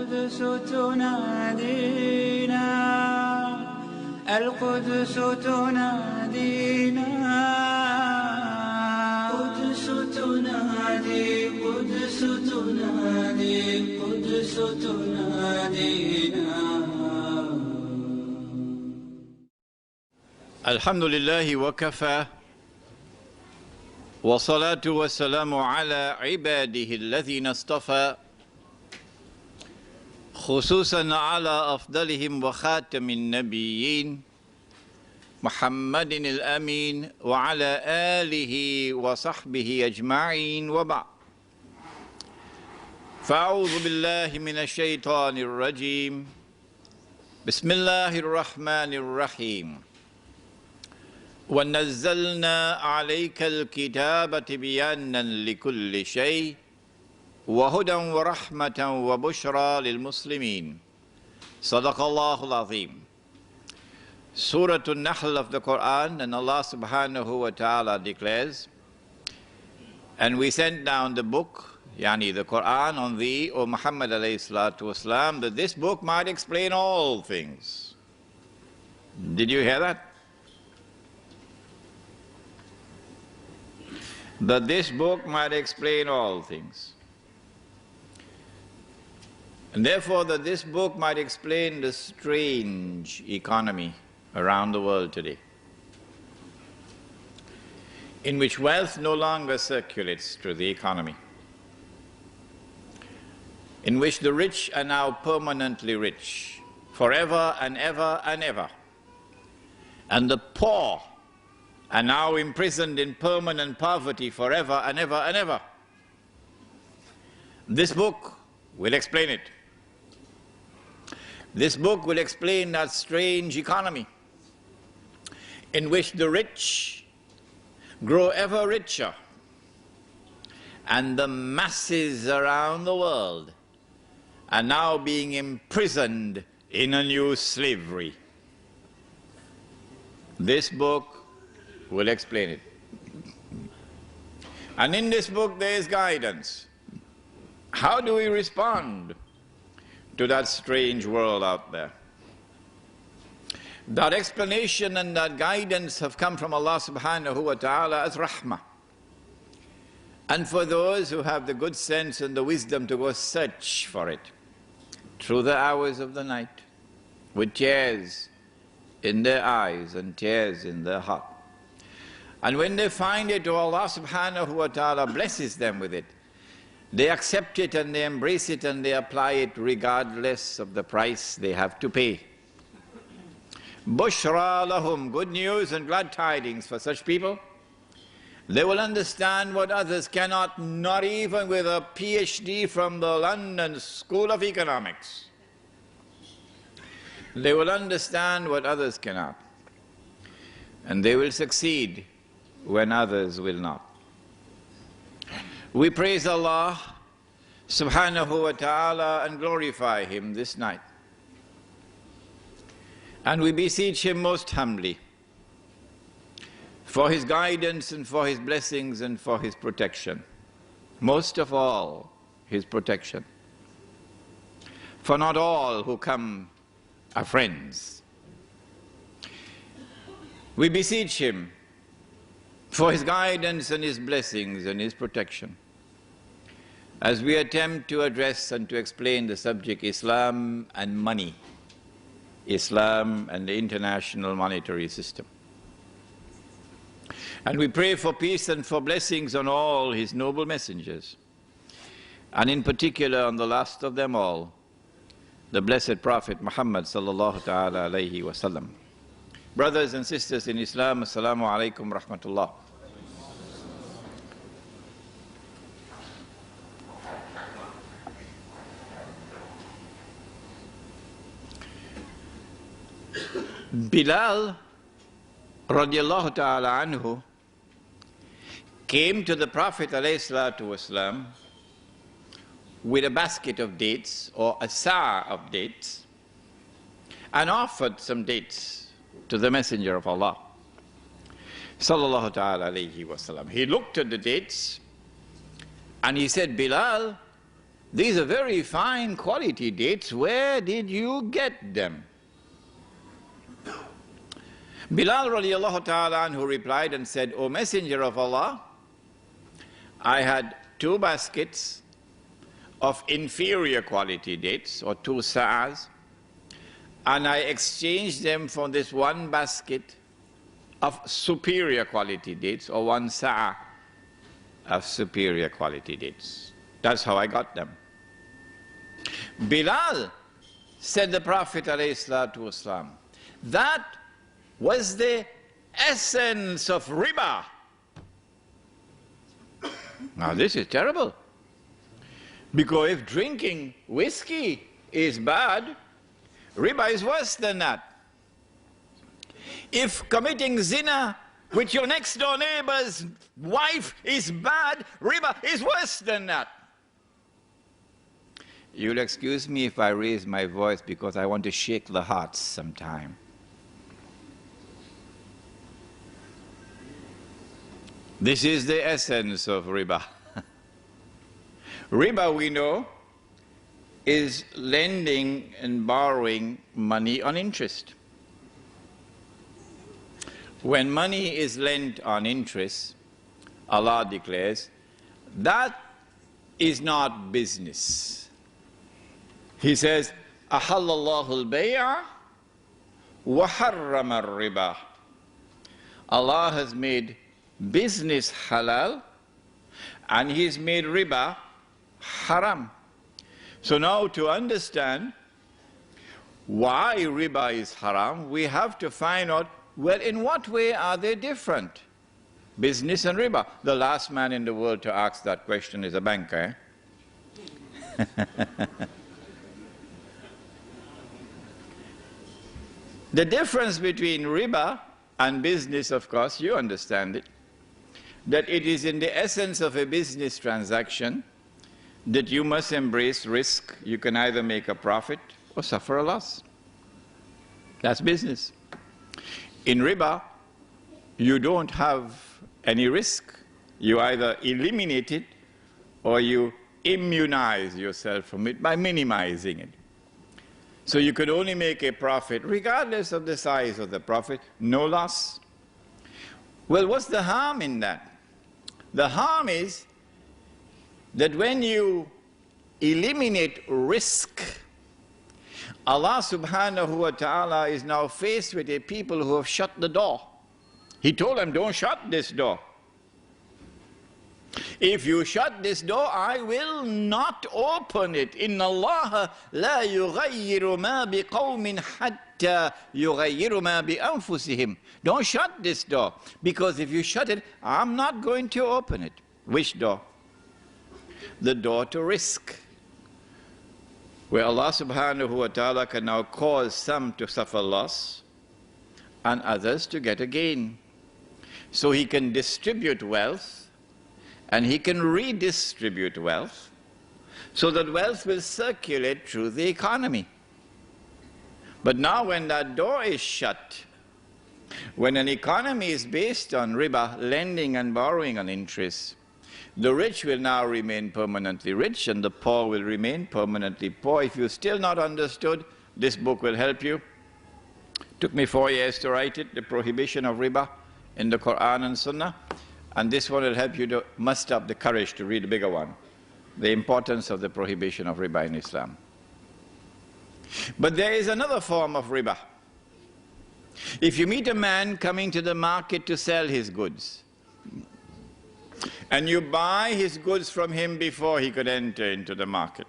القدس تنادينا القدس تنادينا قدس تنادي قدس تنادي قدس تنادينا. الحمد لله وكفى والصلاة والسلام على عباده الذين اصطفى خصوصا على أفضلهم وخاتم النبيين محمد الأمين وعلى آله وصحبه أجمعين وبعد. فأعوذ بالله من الشيطان الرجيم. بسم الله الرحمن الرحيم. ونزلنا عليك الكتاب تبيانا لكل شيء وهدى ورحمة وبشرى للمسلمين. صدق الله العظيم. Surah An-Nahl of the Quran, and Allah subhanahu wa ta'ala declares, and we sent down the book, yani the Quran, on thee, O Muhammad alayhi salatu wasalam, that this book might explain all things. Did you hear that? That this book might explain all things. And therefore that this book might explain the strange economy around the world today, in which wealth no longer circulates through the economy, in which the rich are now permanently rich, forever and ever and ever, and the poor are now imprisoned in permanent poverty forever and ever and ever. This book will explain it. This book will explain that strange economy in which the rich grow ever richer and the masses around the world are now being imprisoned in a new slavery. This book will explain it. And in this book there is guidance. How do we respond to that strange world out there? That explanation and that guidance have come from Allah subhanahu wa ta'ala as rahmah. And for those who have the good sense and the wisdom to go search for it through the hours of the night, with tears in their eyes and tears in their heart. And when they find it, Allah subhanahu wa ta'ala blesses them with it. They accept it and they embrace it and they apply it regardless of the price they have to pay. Bushra lahum, good news and glad tidings for such people. They will understand what others cannot, not even with a PhD from the London School of Economics. They will understand what others cannot. And they will succeed when others will not. We praise Allah subhanahu wa ta'ala and glorify Him this night. And we beseech Him most humbly for His guidance and for His blessings and for His protection. Most of all, His protection. For not all who come are friends. We beseech Him for His guidance and His blessings and His protection as we attempt to address and to explain the subject Islam and money, Islam and the international monetary system. And we pray for peace and for blessings on all His noble messengers, and in particular on the last of them all, the blessed Prophet Muhammad sallallahu ta'ala alayhi wa sallam. Brothers and sisters in Islam, Assalamu alaikum rahmatullah. Bilal radiallahu ta'ala anhu came to the Prophet alayhi salatu wasalam with a basket of dates or a sa' of dates and offered some dates to the Messenger of Allah sallallahu ta'ala alayhi wasallam. He looked at the dates and he said, Bilal, these are very fine quality dates. Where did you get them? Bilal radiallahu ta'ala anhu replied and said, O Messenger of Allah, I had 2 baskets of inferior quality dates, or 2 sa'as, and I exchanged them for this 1 basket of superior quality dates, or 1 sa'a of superior quality dates. That's how I got them. Bilal, said the Prophet ﷺ, that was the essence of riba. Now this is terrible. Because if drinking whiskey is bad, riba is worse than that. If committing zina with your next door neighbor's wife is bad, riba is worse than that. You'll excuse me if I raise my voice because I want to shake the hearts sometime. This is the essence of riba. Riba, we know, is lending and borrowing money on interest. When money is lent on interest, Allah declares, that is not business. He says, أَحَلَّ اللَّهُ الْبَيْعَ وَحَرَّمَ الرِّبَى. Allah has made business halal and He's made riba haram. So now to understand why riba is haram, we have to find out, well, in what way are they different? Business and riba. The last man in the world to ask that question is a banker. The difference between riba and business, of course, you understand it, that it is in the essence of a business transaction that you must embrace risk. You can either make a profit or suffer a loss. That's business. In riba, you don't have any risk. You either eliminate it or you immunize yourself from it by minimizing it. So you could only make a profit regardless of the size of the profit, no loss. Well, what's the harm in that? The harm is that when you eliminate risk, Allah subhanahu wa ta'ala is now faced with a people who have shut the door. He told them, don't shut this door. If you shut this door, I will not open it. Inna Allah la yughayyiru ma biqawmin hatta yughayyiru ma bi anfusihim. Don't shut this door, because if you shut it, I'm not going to open it. Which door? The door to risk, where Allah subhanahu wa ta'ala can now cause some to suffer loss and others to get a gain. So He can distribute wealth and He can redistribute wealth so that wealth will circulate through the economy. But now when that door is shut, when an economy is based on riba, lending and borrowing on interest, the rich will now remain permanently rich and the poor will remain permanently poor. If you've still not understood, this book will help you. Took me 4 years to write it, The Prohibition of Riba in the Quran and Sunnah. And this one will help you to muster up the courage to read the bigger one, The Importance of the Prohibition of Riba in Islam. But there is another form of riba. If you meet a man coming to the market to sell his goods, and you buy his goods from him before he could enter into the market,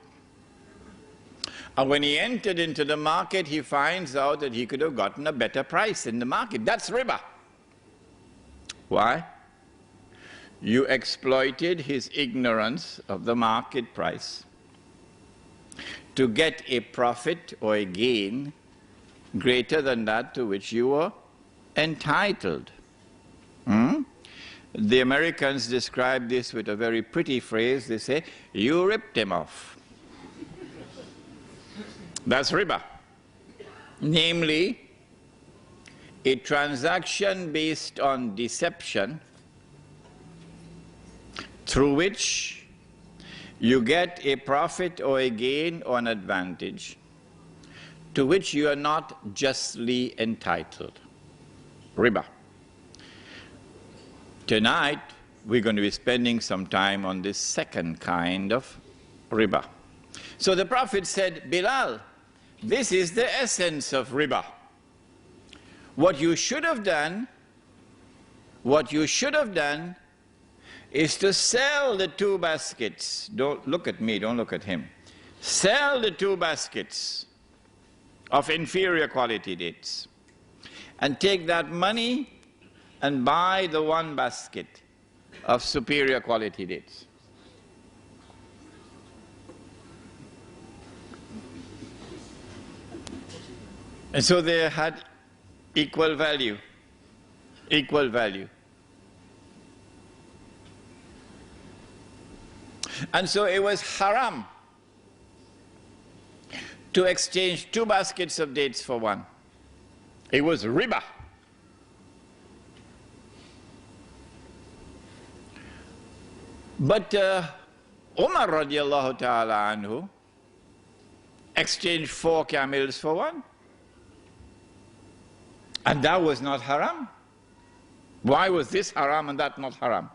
and when he entered into the market, he finds out that he could have gotten a better price in the market. That's riba. Why? You exploited his ignorance of the market price to get a profit or a gain greater than that to which you were entitled. The Americans describe this with a very pretty phrase. They say, you ripped him off. That's riba. Namely, a transaction based on deception through which you get a profit or a gain or an advantage to which you are not justly entitled. Riba. Tonight, we're going to be spending some time on this second kind of riba. So the Prophet said, Bilal, this is the essence of riba. What you should have done is to sell the 2 baskets. Don't look at me, don't look at him. Sell the 2 baskets of inferior quality dates and take that money and buy the 1 basket of superior quality dates. And so they had equal value, equal value. And so it was haram to exchange 2 baskets of dates for 1. It was riba. But Umar radiallahu ta'ala anhu exchanged 4 camels for 1. And that was not haram. Why was this haram and that not haram?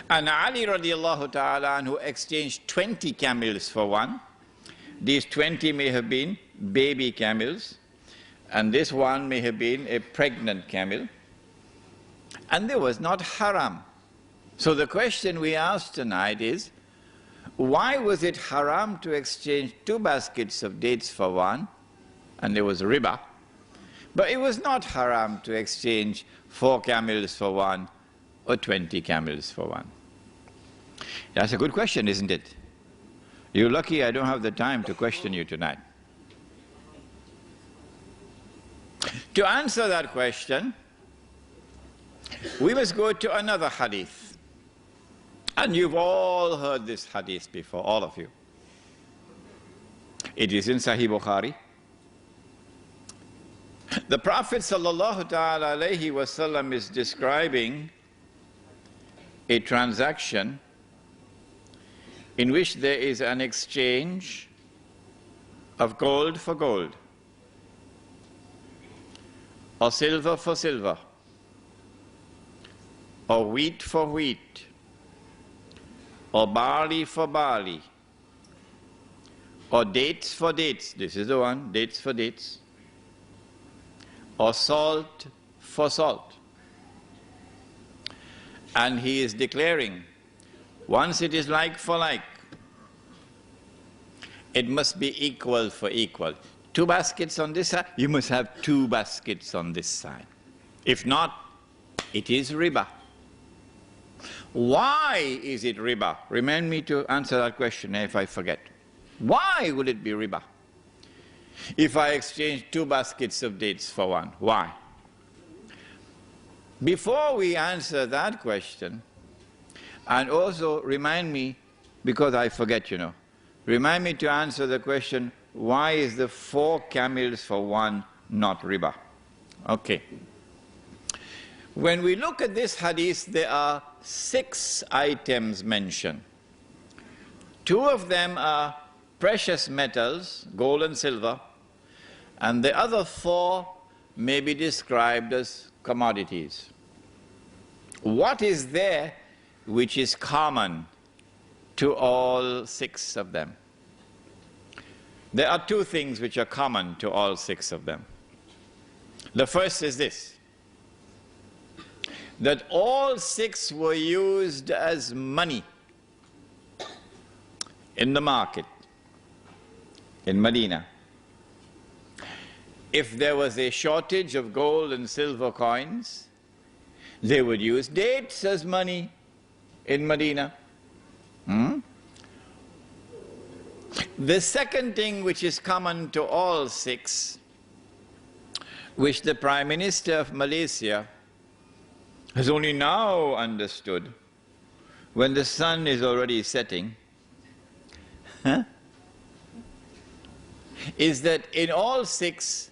And Ali radiallahu ta'ala anhu exchanged 20 camels for 1. These 20 may have been baby camels, and this 1 may have been a pregnant camel. And there was not haram. So the question we asked tonight is, why was it haram to exchange 2 baskets of dates for 1, and there was riba, but it was not haram to exchange 4 camels for 1 or 20 camels for 1? That's a good question, isn't it? You're lucky I don't have the time to question you tonight. To answer that question, we must go to another hadith. And you've all heard this hadith before, all of you. It is in Sahih Bukhari. The Prophet sallallahu ta'ala alayhi wasallam is describing a transaction in which there is an exchange of gold for gold, or silver for silver, or wheat for wheat, or barley for barley, or dates for dates. This is the one, dates for dates, or salt for salt. And he is declaring, once it is like for like, it must be equal for equal. 2 baskets on this side, you must have 2 baskets on this side. If not, it is riba. Why is it riba? Remind me to answer that question if I forget. Why would it be riba? If I exchange 2 baskets of dates for 1, why? Before we answer that question, and also remind me, because I forget, you know, remind me to answer the question, why is the 4 camels for 1 not riba? Okay. When we look at this hadith, there are 6 items mentioned. 2 of them are precious metals, gold and silver, and the other 4 may be described as commodities. What is there which is common to all 6 of them? There are 2 things which are common to all 6 of them. The first is this, that all 6 were used as money in the market in Medina. If there was a shortage of gold and silver coins, they would use dates as money in Medina. The second thing which is common to all 6, which the Prime Minister of Malaysia has only now understood, when the sun is already setting, is that in all 6,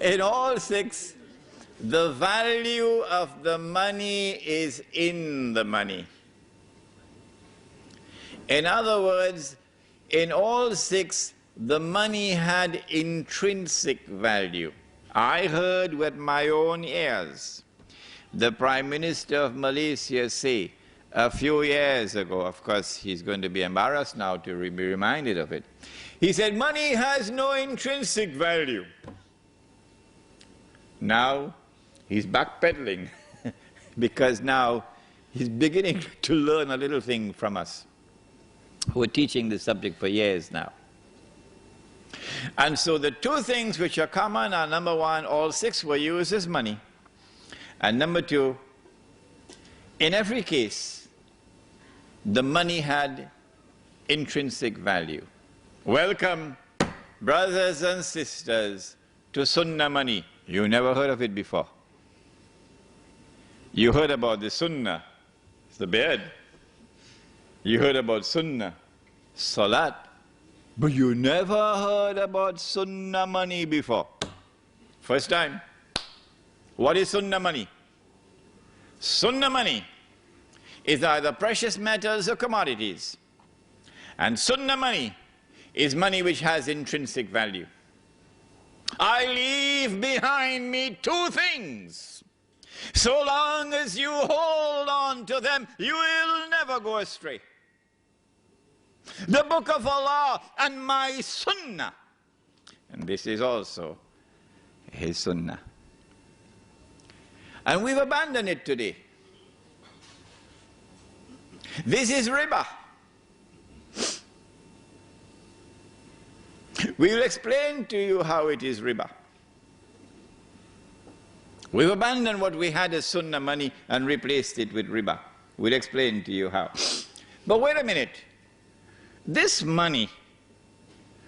In all six, the value of the money is in the money. In other words, in all six, the money had intrinsic value. I heard with my own ears the Prime Minister of Malaysia say a few years ago, of course he's going to be embarrassed now to be reminded of it. He said, money has no intrinsic value. Now he's backpedaling because now he's beginning to learn a little thing from us who are teaching this subject for years now. And so the two things which are common are, number one, all six were used as money. And number two, in every case, the money had intrinsic value. Welcome, brothers and sisters, to Sunnah money. You never heard of it before. You heard about the Sunnah, it's the beard. You heard about Sunnah, Salat. But you never heard about Sunnah money before. First time. What is Sunnah money? Sunnah money is either precious metals or commodities. And Sunnah money is money which has intrinsic value. I leave behind me two things. So long as you hold on to them, you will never go astray. The Book of Allah and my Sunnah. And this is also his Sunnah. And we've abandoned it today. This is riba. We will explain to you how it is riba. We've abandoned what we had as Sunnah money and replaced it with riba. We'll explain to you how. But wait a minute. This money,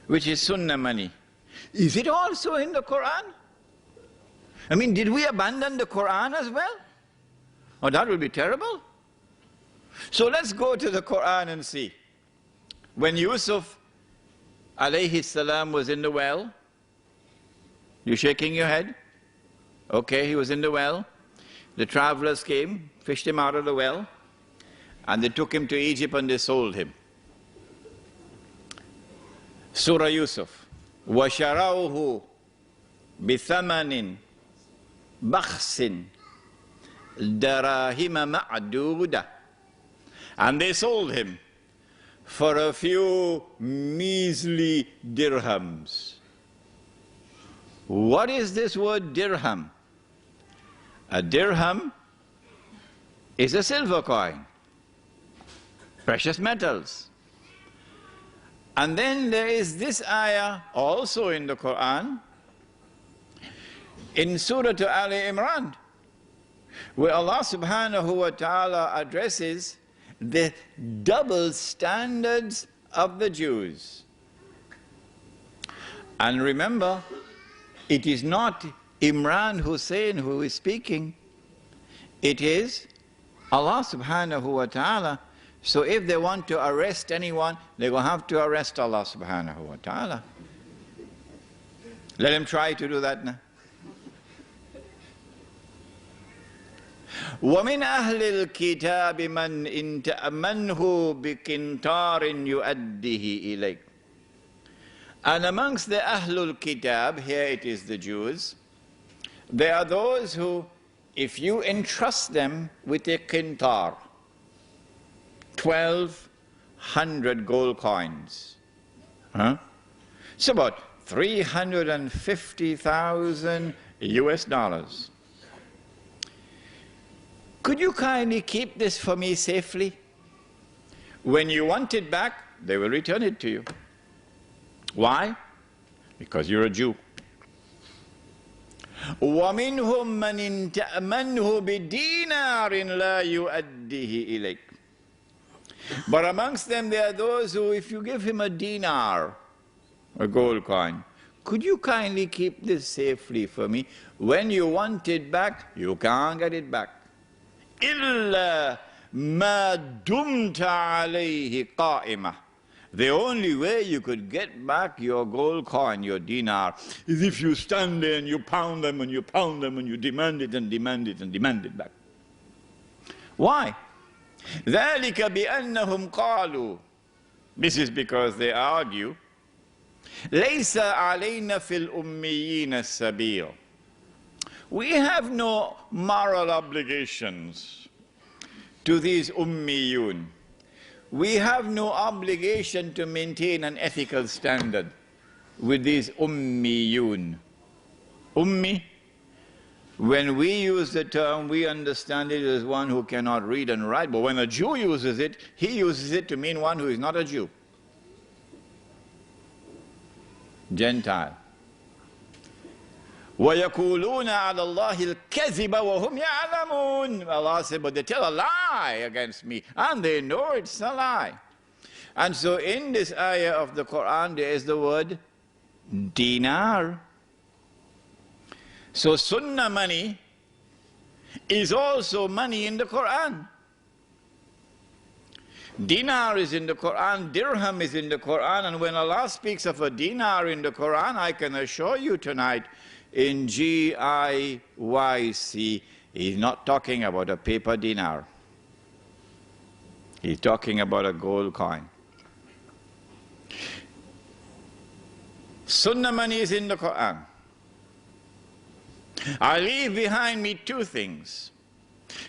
which is Sunnah money, is it also in the Quran? I mean, did we abandon the Quran as well? Oh, that would be terrible. So let's go to the Quran and see. When Yusuf alayhi salam was in the well, you shaking your head? Okay, he was in the well. The travelers came, fished him out of the well, and they took him to Egypt and they sold him. Surah Yusuf. وَشَرَوْهُ بِثَمَنٍ بَخْسٍ دَرَاهِمَ مَعْدُودَةٍ. And they sold him for a few measly dirhams. What is this word dirham? A dirham is a silver coin, precious metals. And then there is this ayah also in the Quran, in Surah Ali Imran, where Allah subhanahu wa ta'ala addresses the double standards of the Jews. And remember, it is not Imran Hussein who is speaking, it is Allah subhanahu wa ta'ala. So if they want to arrest anyone, they're going to have to arrest Allah subhanahu wa ta'ala. Let him try to do that now. وَمِنْ أَهْلِ الْكِتَابِ مَنْ إِنْ تَأْمَنْهُ بِقِنْطَارٍ يُؤَدِّهِ إِلَيْكَ. And amongst the Ahlul Kitab, here it is the Jews, there are those who, if you entrust them with a qintar, 1,200 gold coins, it's about 350,000 US dollars. Could you kindly keep this for me safely? When you want it back, they will return it to you. Why? Because you're a Jew. وَمِنْهُمْ مَنْ تَأْمَنْهُ بِدِينَارٍ لَا يُؤَدِّهِ إِلَيْكَ. But amongst them there are those who, if you give him a dinar, a gold coin, could you kindly keep this safely for me? When you want it back, you can't get it back. إِلَّا مَا دُمْتَ عَلَيْهِ قَائِمَةً. The only way you could get back your gold coin, your dinar, is if you stand there and you pound them and you pound them and you demand it and demand it and demand it back. Why? ذَلِكَ بِأَنَّهُمْ قَالُوا. This is because they argue, لَيْسَ عَلَيْنَا فِي الْأُمِّيِّينَ السَّبِيلٌ. We have no moral obligations to these ummiyun. We have no obligation to maintain an ethical standard with these ummiyun. Ummi, when we use the term, we understand it as one who cannot read and write, but when a Jew uses it, he uses it to mean one who is not a Jew. Gentile. وَيَقُولُونَ عَلَى اللَّهِ الْكَذِبَ وَهُمْ يَعْلَمُونَ. Allah said, but they tell a lie against me, and they know it's a lie. And so in this ayah of the Quran, there is the word dinar. So sunnah money is also money in the Quran. Dinar is in the Quran, dirham is in the Quran, and when Allah speaks of a dinar in the Quran, I can assure you tonight, in GIYC, he's not talking about a paper dinar. He's talking about a gold coin. Sunnah money is in the Quran. I leave behind me two things.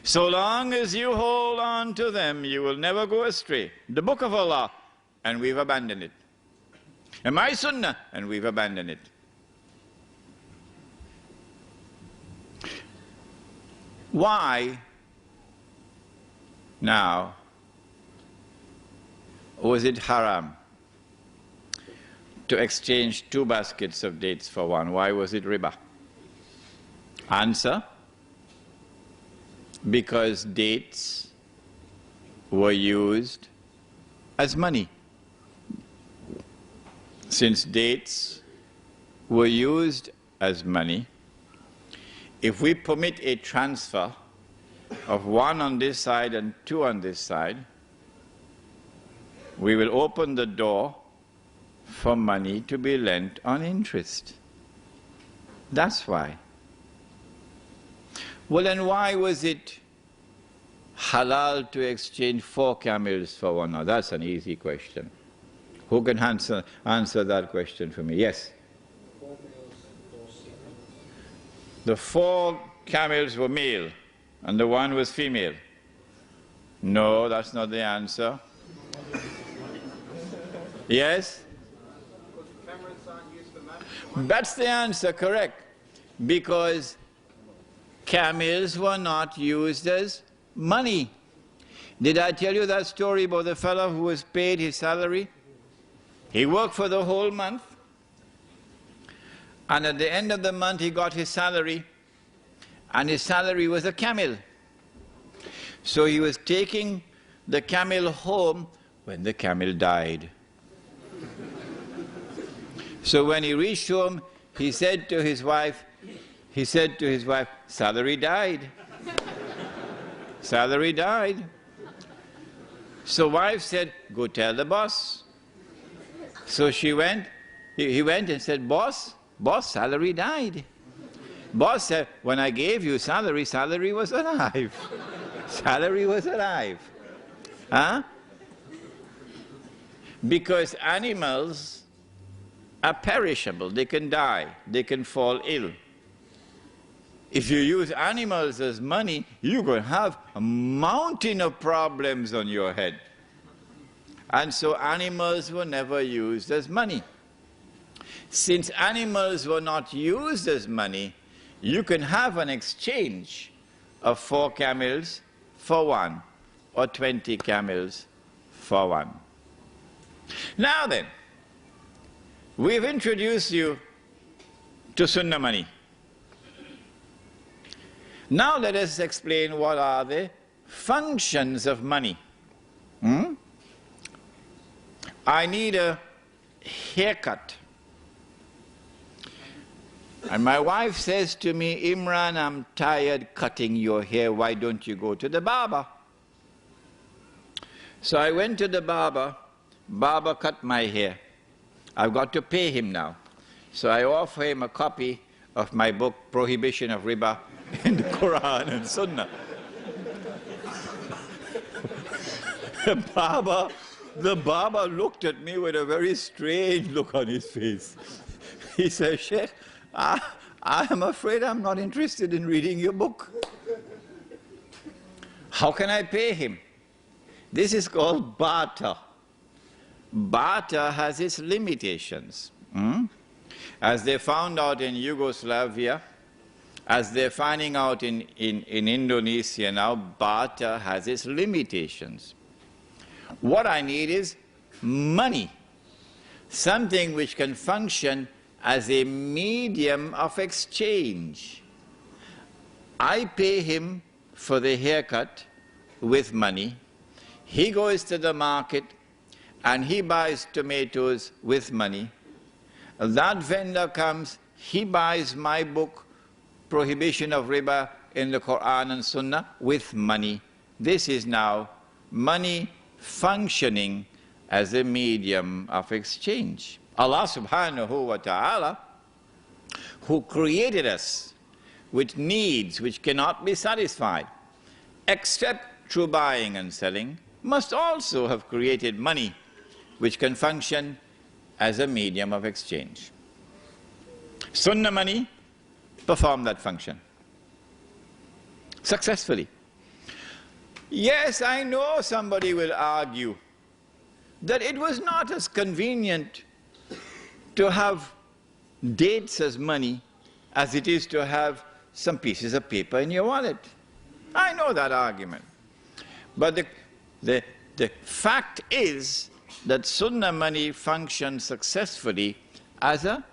So long as you hold on to them, you will never go astray. The Book of Allah, and we've abandoned it. And my Sunnah, and we've abandoned it. Why now was it haram to exchange 2 baskets of dates for one? Why was it riba? Answer: because dates were used as money. Since dates were used as money, if we permit a transfer of 1 on this side and 2 on this side, we will open the door for money to be lent on interest. That's why. Well, then why was it halal to exchange 4 camels for one? Now, that's an easy question. Who can answer that question for me? Yes? The 4 camels were male, and the 1 was female. No, that's not the answer. Yes? That's the answer, correct. Because camels were not used as money. Did I tell you that story about the fellow who was paid his salary? He worked for the whole month, and at the end of the month he got his salary, and his salary was a camel. So he was taking the camel home when the camel died. So when he reached home, he said to his wife, salary died. Salary died. So wife said, go tell the boss. So he went and said, boss, salary died. Boss said, when I gave you salary, salary was alive. Salary was alive. Huh? Because animals are perishable. They can die. They can fall ill. If you use animals as money, you're going to have a mountain of problems on your head. And so animals were never used as money. Since animals were not used as money, you can have an exchange of 4 camels for 1, or 20 camels for 1. Now then, we've introduced you to Sunnah money. Now let us explain what are the functions of money. I need a haircut. And my wife says to me, Imran, I'm tired cutting your hair. Why don't you go to the barber? So I went to the barber, barber cut my hair. I've got to pay him now. So I offer him a copy of my book, Prohibition of Riba in the Quran and Sunnah. The barber looked at me with a very strange look on his face. He said, Sheikh, I am afraid I'm not interested in reading your book. How can I pay him? This is called barter. Barter has its limitations. As they found out in Yugoslavia, as they're finding out in Indonesia now, barter has its limitations. What I need is money, something which can function as a medium of exchange. I pay him for the haircut with money. He goes to the market and he buys tomatoes with money. That vendor comes, he buys my book, Prohibition of Riba in the Quran and Sunnah, with money. This is now money functioning as a medium of exchange. Allah subhanahu wa ta'ala, who created us with needs which cannot be satisfied except through buying and selling, must also have created money which can function as a medium of exchange. Sunnah money performed that function successfully. Yes, I know somebody will argue that it was not as convenient to have dates as money as it is to have some pieces of paper in your wallet. I know that argument. But the fact is that Sunnah money functions successfully as a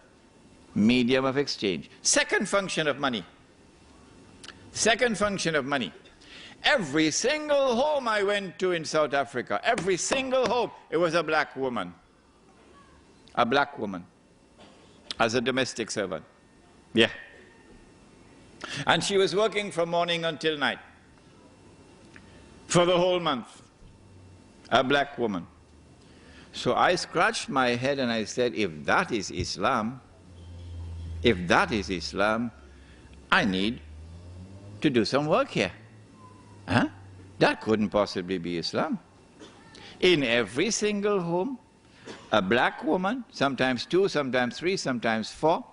medium of exchange. Second function of money. Second function of money. Every single home I went to in South Africa, every single home, it was a black woman. A black woman as a domestic servant. Yeah. And she was working from morning until night for the whole month. A black woman. So I scratched my head and I said, if that is Islam, I need to do some work here. Huh? That couldn't possibly be Islam. In every single home, a black woman, sometimes 2, sometimes 3, sometimes 4,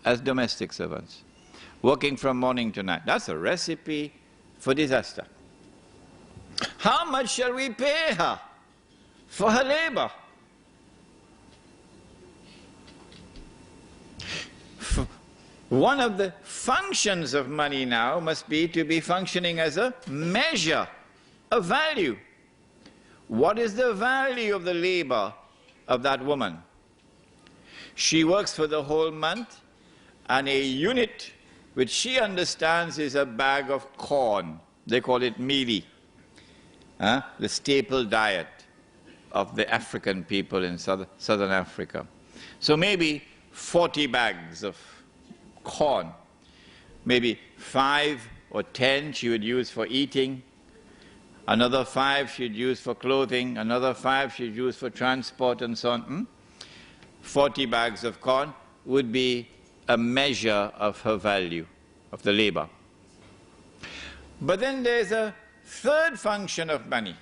as domestic servants, working from morning to night. That's a recipe for disaster. How much shall we pay her for her labor? One of the functions of money now must be to be functioning as a measure, a value. What is the value of the labor of that woman? She works for the whole month, and a unit which she understands is a bag of corn. They call it mealie, the staple diet of the African people in southern Africa. So maybe 40 bags of corn, maybe 5 or 10 she would use for eating, another 5 she'd use for clothing, another 5 she'd use for transport and so on. 40 bags of corn would be a measure of her value, of the labor. But then there's a third function of money.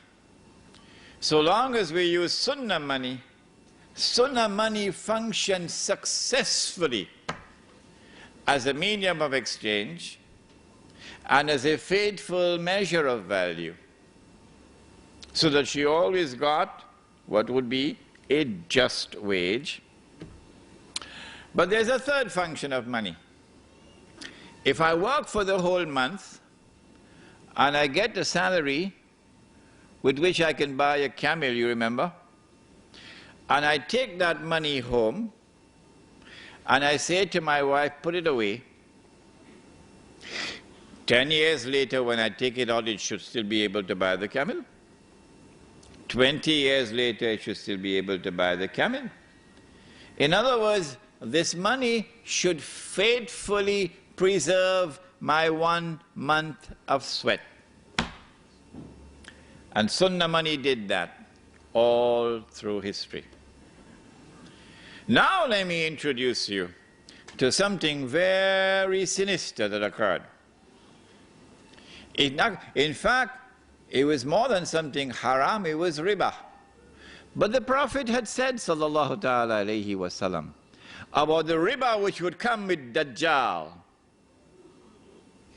So long as we use Sunnah money functions successfully as a medium of exchange and as a faithful measure of value, so that she always got what would be a just wage. But there's a third function of money. If I work for the whole month and I get a salary with which I can buy a camel, you remember, and I take that money home and I say to my wife, put it away. 10 years later, when I take it out, it should still be able to buy the camel. 20 years later, it should still be able to buy the camel. In other words, this money should faithfully preserve my 1 month of sweat. And Sunnah money did that. all through history. Now let me introduce you to something very sinister that occurred. In fact, it was more than something haram, it was riba. But the Prophet had said, sallallahu ta'ala alayhi wasallam, about the riba which would come with Dajjal.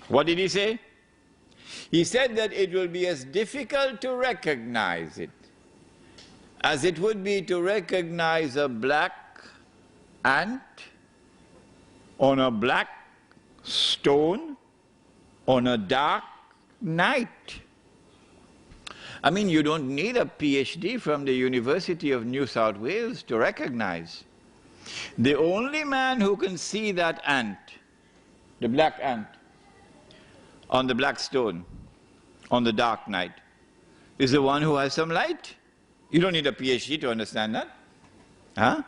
What did he say? He said that it will be as difficult to recognize it as it would be to recognize a black ant on a black stone on a dark night. I mean, you don't need a PhD from the University of New South Wales to recognize. The only man who can see that ant, the black ant, on the black stone, on the dark night, is the one who has some light. You don't need a PhD to understand that. Huh?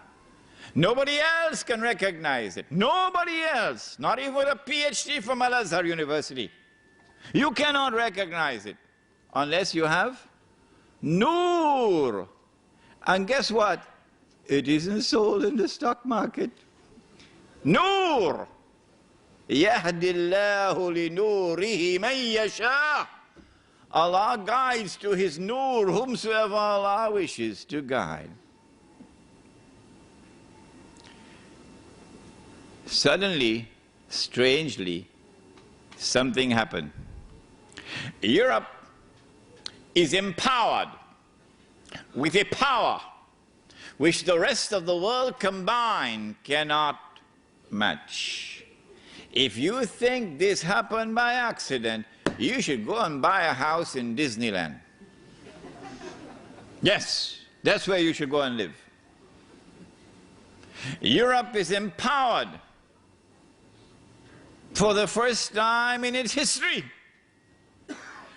Nobody else can recognize it. Nobody else, not even a PhD from Al-Azhar University. You cannot recognize it unless you have Noor. And guess what? It isn't sold in the stock market. Noor. يَهْدِ اللَّهُ لِنُورِهِ مَنْ يَشَاءُ. Allah guides to His Noor whomsoever Allah wishes to guide. Suddenly, strangely, something happened. Europe is empowered with a power which the rest of the world combined cannot match. If you think this happened by accident, you should go and buy a house in Disneyland. Yes, that's where you should go and live. Europe is empowered for the first time in its history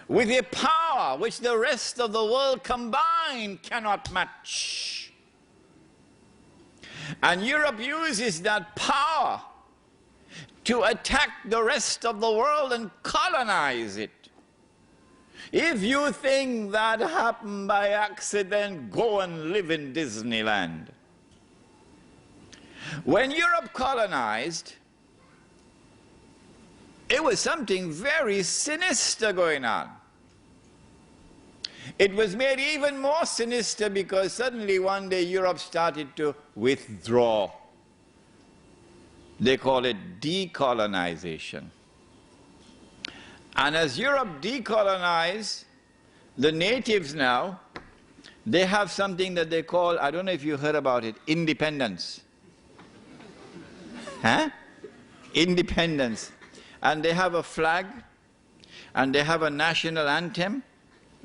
with a power which the rest of the world combined cannot match. And Europe uses that power to attack the rest of the world and colonize it. If you think that happened by accident, go and live in Disneyland. When Europe colonized, it was something very sinister going on. It was made even more sinister because suddenly one day Europe started to withdraw. They call it decolonization. And as Europe decolonized, the natives now, they have something that they call, I don't know if you heard about it, independence. Huh? Independence. And they have a flag, and they have a national anthem,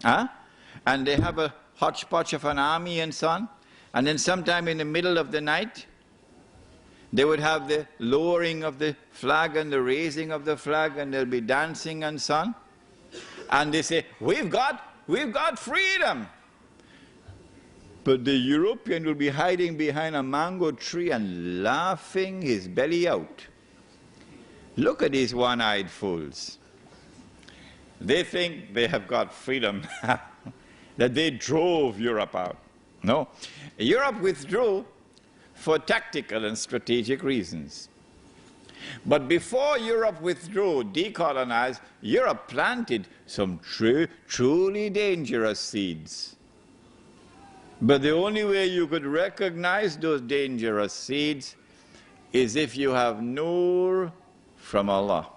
huh? And they have a hodgepodge of an army and so on. And then sometime in the middle of the night, they would have the lowering of the flag and the raising of the flag, and they'll be dancing and so on. And they say, we've got freedom. But the European will be hiding behind a mango tree and laughing his belly out. Look at these one-eyed fools. They think they have got freedom, that they drove Europe out. No, Europe withdrew for tactical and strategic reasons. But before Europe withdrew, decolonized, Europe planted some truly dangerous seeds. But the only way you could recognize those dangerous seeds is if you have Noor from Allah.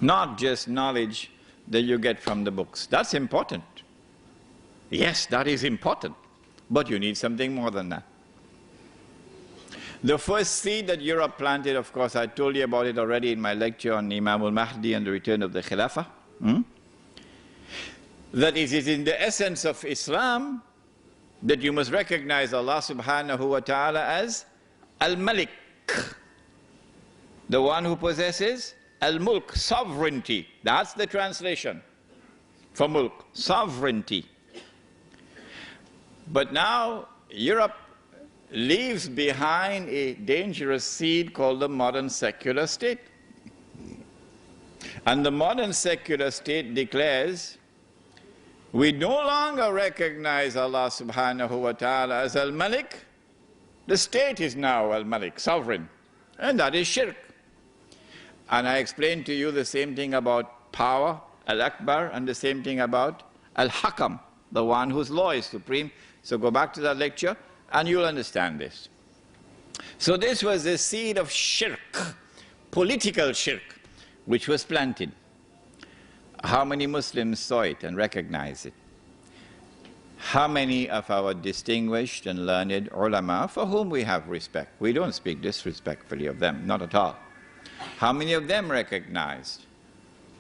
Not just knowledge that you get from the books. That's important. Yes, that is important. But you need something more than that. The first seed that Europe planted, of course, I told you about it already in my lecture on Imam al-Mahdi and the return of the Khilafah. That it is in the essence of Islam that you must recognize Allah subhanahu wa ta'ala as Al-Malik, the one who possesses Al-Mulk, sovereignty. That's the translation for Mulk, sovereignty. But now Europe leaves behind a dangerous seed called the modern secular state. And the modern secular state declares We no longer recognize Allah subhanahu wa ta'ala as Al-Malik. The state is now Al-Malik, sovereign, and that is shirk. And I explained to you the same thing about power, Al-Akbar, and the same thing about Al-Hakam, the one whose law is supreme. So go back to that lecture and you'll understand this. So this was the seed of shirk, political shirk, which was planted. How many Muslims saw it and recognized it? How many of our distinguished and learned ulama, for whom we have respect, we don't speak disrespectfully of them, not at all. How many of them recognized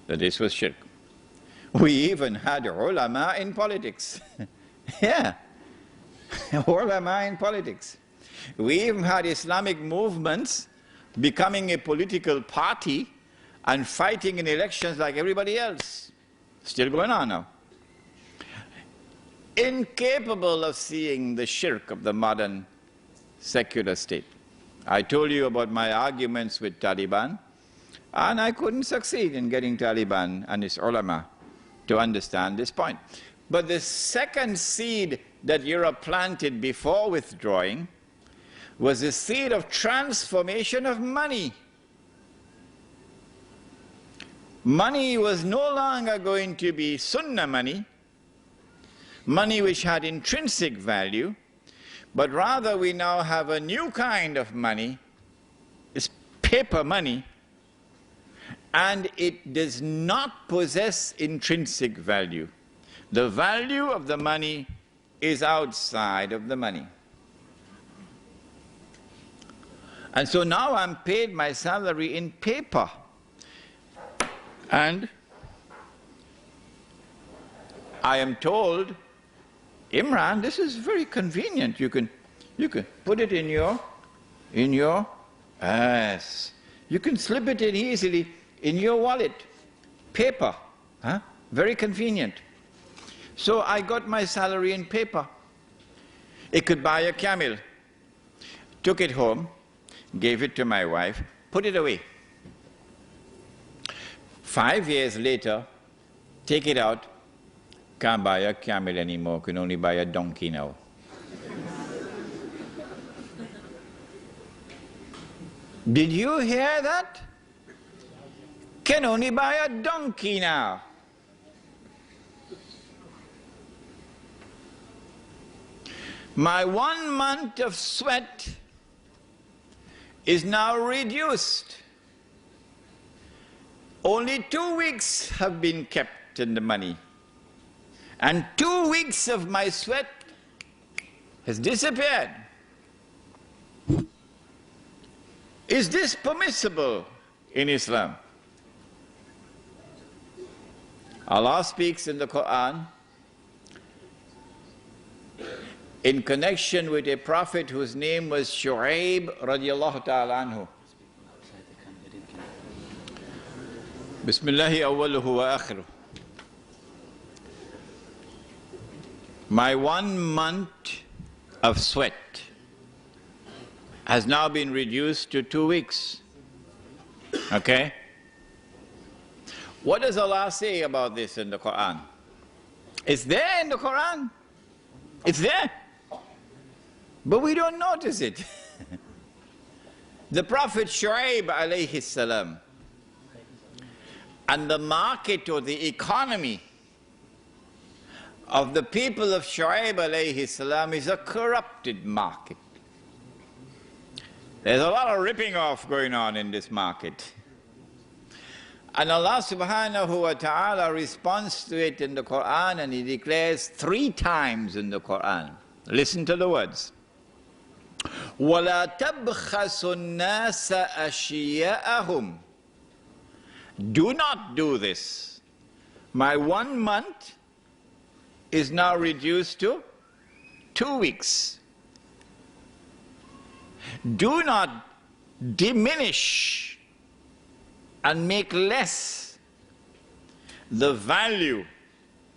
that this was shirk? We even had ulama in politics. Yeah, ulama in politics. We even had Islamic movements becoming a political party and fighting in elections like everybody else. Still going on now. Incapable of seeing the shirk of the modern secular state. I told you about my arguments with Taliban, and I couldn't succeed in getting Taliban and its ulama to understand this point. But the second seed that Europe planted before withdrawing was the seed of transformation of money. Money was no longer going to be sunnah money, money which had intrinsic value, but rather we now have a new kind of money. It's paper money, and it does not possess intrinsic value. The value of the money is outside of the money. And so now I'm paid my salary in paper. And I am told, Imran, this is very convenient. You can put it in your yes. You can slip it in easily in your wallet. Paper. Huh? Very convenient. So I got my salary in paper. It could buy a camel. Took it home, gave it to my wife, put it away. 5 years later, take it out, can't buy a camel anymore, can only buy a donkey now. Did you hear that? Can only buy a donkey now. My 1 month of sweat is now reduced. Only 2 weeks have been kept in the money. And 2 weeks of my sweat has disappeared. Is this permissible in Islam? Allah speaks in the Quran in connection with a prophet whose name was Shu'aib radiallahu ta'ala anhu. Bismillahi awwaluhu wa akhiruh. My 1 month of sweat has now been reduced to 2 weeks. Okay? What does Allah say about this in the Quran? It's there in the Quran. It's there. But we don't notice it. The Prophet Shu'aib alayhi salam, and the market or the economy of the people of Shu'aib alayhi salam is a corrupted market. There's a lot of ripping off going on in this market. And Allah subhanahu wa ta'ala responds to it in the Quran, and He declares 3 times in the Quran. Listen to the words. وَلَا تَبْخَسُ النَّاسَ أَشْيَاءَهُمْ. Do not do this. My 1 month is now reduced to 2 weeks. Do not diminish and make less the value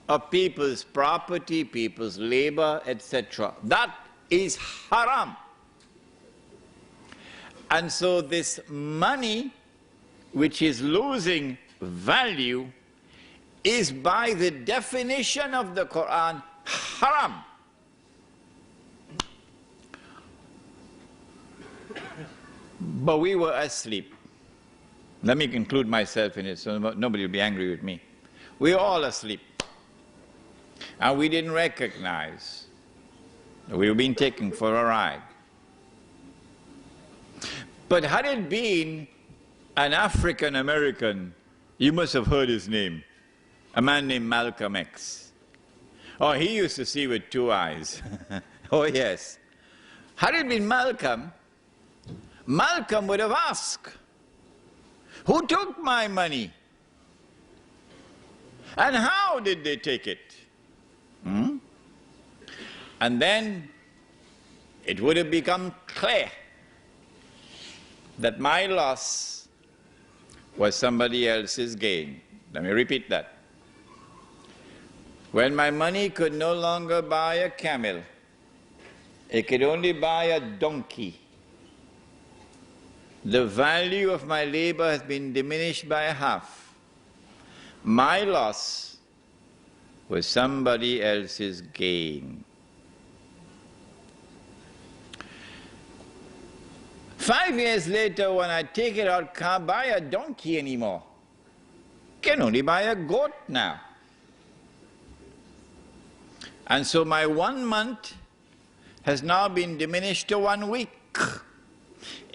of people's property, people's labor, etc. That is haram. And so this money, which is losing value, is by the definition of the Quran haram. But we were asleep. Let me include myself in it so nobody will be angry with me. We were all asleep. And we didn't recognize that we were being taken for a ride. But had it been an African American, you must have heard his name, a man named Malcolm X. Oh, he used to see with two eyes. Oh, yes. Had it been Malcolm, Malcolm would have asked, who took my money? And how did they take it? And then it would have become clear that my loss was somebody else's gain. Let me repeat that. When my money could no longer buy a camel, it could only buy a donkey. The value of my labor has been diminished by half. My loss was somebody else's gain. 5 years later, when I take it out, can't buy a donkey anymore. Can only buy a goat now. And so my 1 month has now been diminished to 1 week.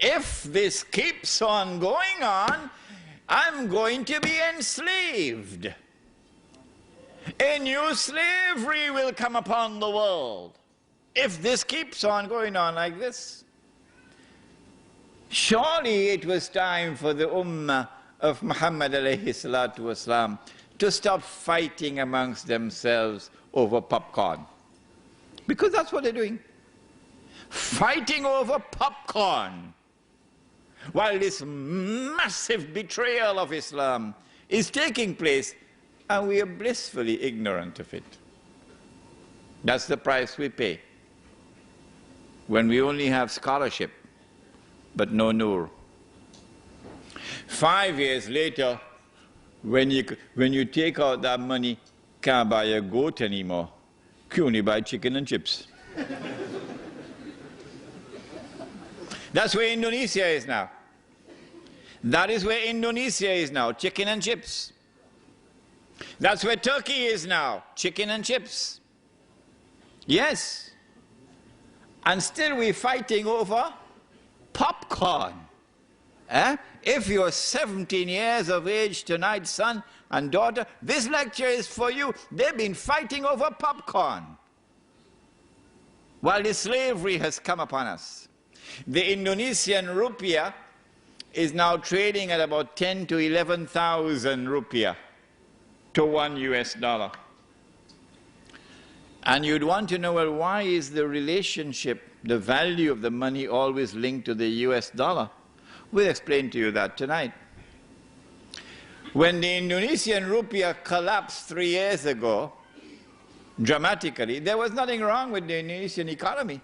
If this keeps on going on, I'm going to be enslaved. A new slavery will come upon the world if this keeps on going on like this. Surely it was time for the Ummah of Muhammad alayhi salatu wasalam to stop fighting amongst themselves over popcorn. Because that's what they're doing. Fighting over popcorn. While this massive betrayal of Islam is taking place, and we are blissfully ignorant of it. That's the price we pay when we only have scholarship, but no nur. 5 years later, when you take out that money, can't buy a goat anymore. You only buy chicken and chips. That's where Indonesia is now. That is where Indonesia is now, chicken and chips. That's where Turkey is now, chicken and chips. Yes. And still we're fighting over popcorn. If you're 17 years of age tonight, son and daughter, this lecture is for you. They've been fighting over popcorn while the slavery has come upon us. The Indonesian rupiah is now trading at about 10 to 11,000 rupiah to $1 US. And you'd want to know, well, why is the relationship, the value of the money always linked to the US dollar? We'll explain to you that tonight. When the Indonesian rupiah collapsed 3 years ago, dramatically, there was nothing wrong with the Indonesian economy.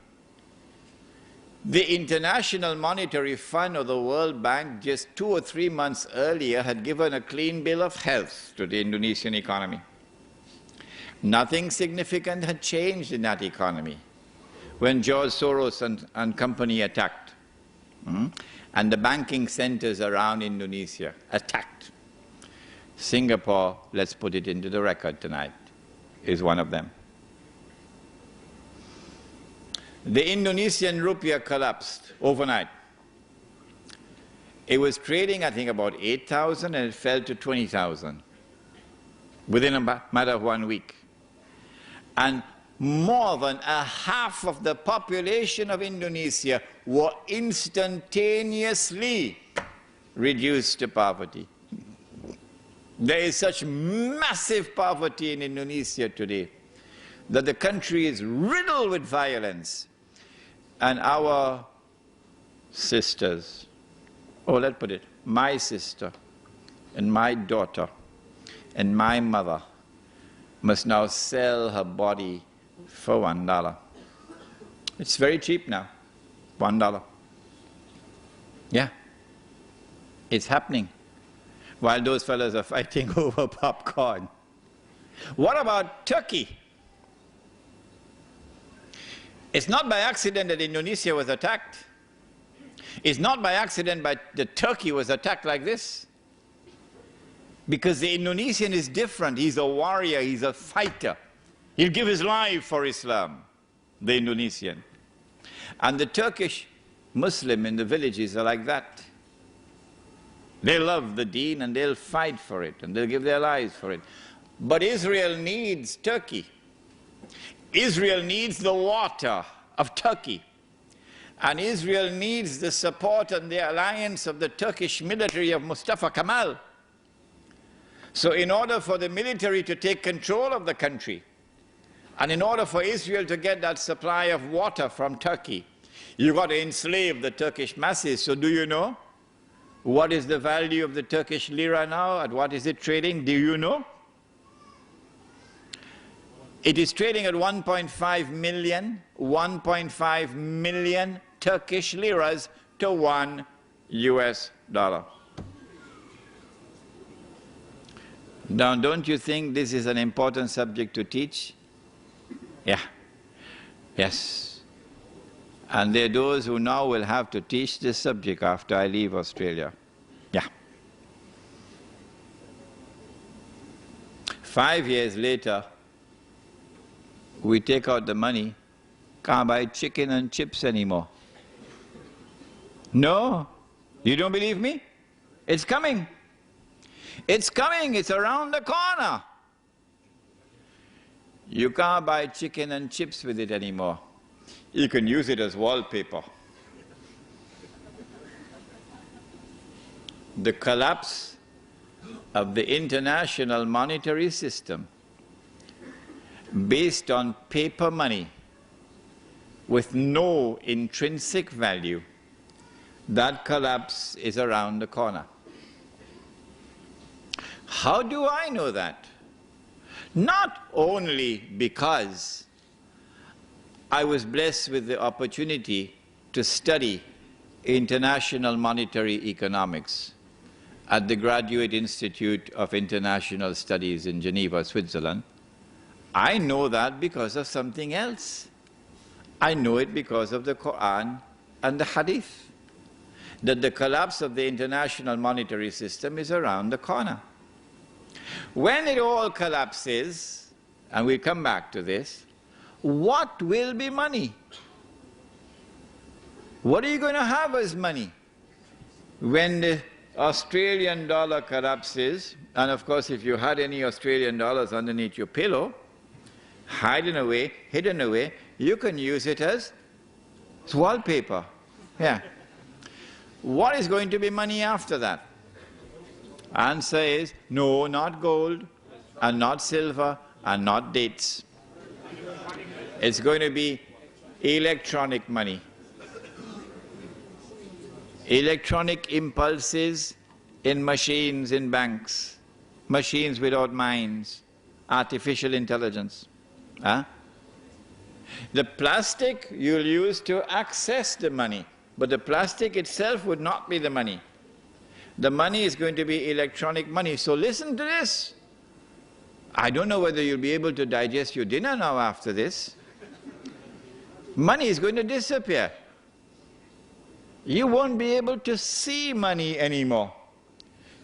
The International Monetary Fund or the World Bank just 2 or 3 months earlier had given a clean bill of health to the Indonesian economy. Nothing significant had changed in that economy when George Soros and company attacked. And the banking centers around Indonesia attacked. Singapore, let's put it into the record tonight, is one of them. The Indonesian rupiah collapsed overnight. It was trading, I think, about 8,000 and it fell to 20,000 within a matter of 1 week. And more than a half of the population of Indonesia were instantaneously reduced to poverty. There is such massive poverty in Indonesia today that the country is riddled with violence. And our sisters, or let's put it, my sister and my daughter and my mother must now sell her body for $1. It's very cheap now, $1. Yeah, it's happening. While those fellows are fighting over popcorn. What about Turkey? It's not by accident that Indonesia was attacked. It's not by accident that Turkey was attacked like this. Because the Indonesian is different. He's a warrior, he's a fighter. He'll give his life for Islam, the Indonesian. And the Turkish Muslim in the villages are like that. They love the deen and they'll fight for it and they'll give their lives for it. But Israel needs Turkey. Israel needs the water of Turkey. And Israel needs the support and the alliance of the Turkish military of Mustafa Kemal. So in order for the military to take control of the country, and in order for Israel to get that supply of water from Turkey, you've got to enslave the Turkish masses. So do you know what is the value of the Turkish lira now? At what is it trading? Do you know? It is trading at 1.5 million Turkish liras to $1 US. Now, don't you think this is an important subject to teach? Yeah. Yes. And there are those who now will have to teach this subject after I leave Australia. Yeah. 5 years later, we take out the money, can't buy chicken and chips anymore. No? You don't believe me? It's coming. It's coming, it's around the corner. You can't buy chicken and chips with it anymore. You can use it as wallpaper. The collapse of the international monetary system based on paper money with no intrinsic value, that collapse is around the corner. How do I know that? Not only because I was blessed with the opportunity to study international monetary economics at the Graduate Institute of International Studies in Geneva, Switzerland. I know that because of something else. I know it because of the Quran and the Hadith, that the collapse of the international monetary system is around the corner. When it all collapses, and we'll come back to this, what will be money? What are you going to have as money? When the Australian dollar collapses, and of course if you had any Australian dollars underneath your pillow, hidden away, you can use it as wallpaper. Yeah. What is going to be money after that? Answer is no, not gold, and not silver, and not dates. It's going to be electronic money. Electronic impulses in machines in banks, machines without minds, artificial intelligence. Huh? The plastic you'll use to access the money, but the plastic itself would not be the money. The money is going to be electronic money. So listen to this. I don't know whether you'll be able to digest your dinner now after this. Money is going to disappear. You won't be able to see money anymore.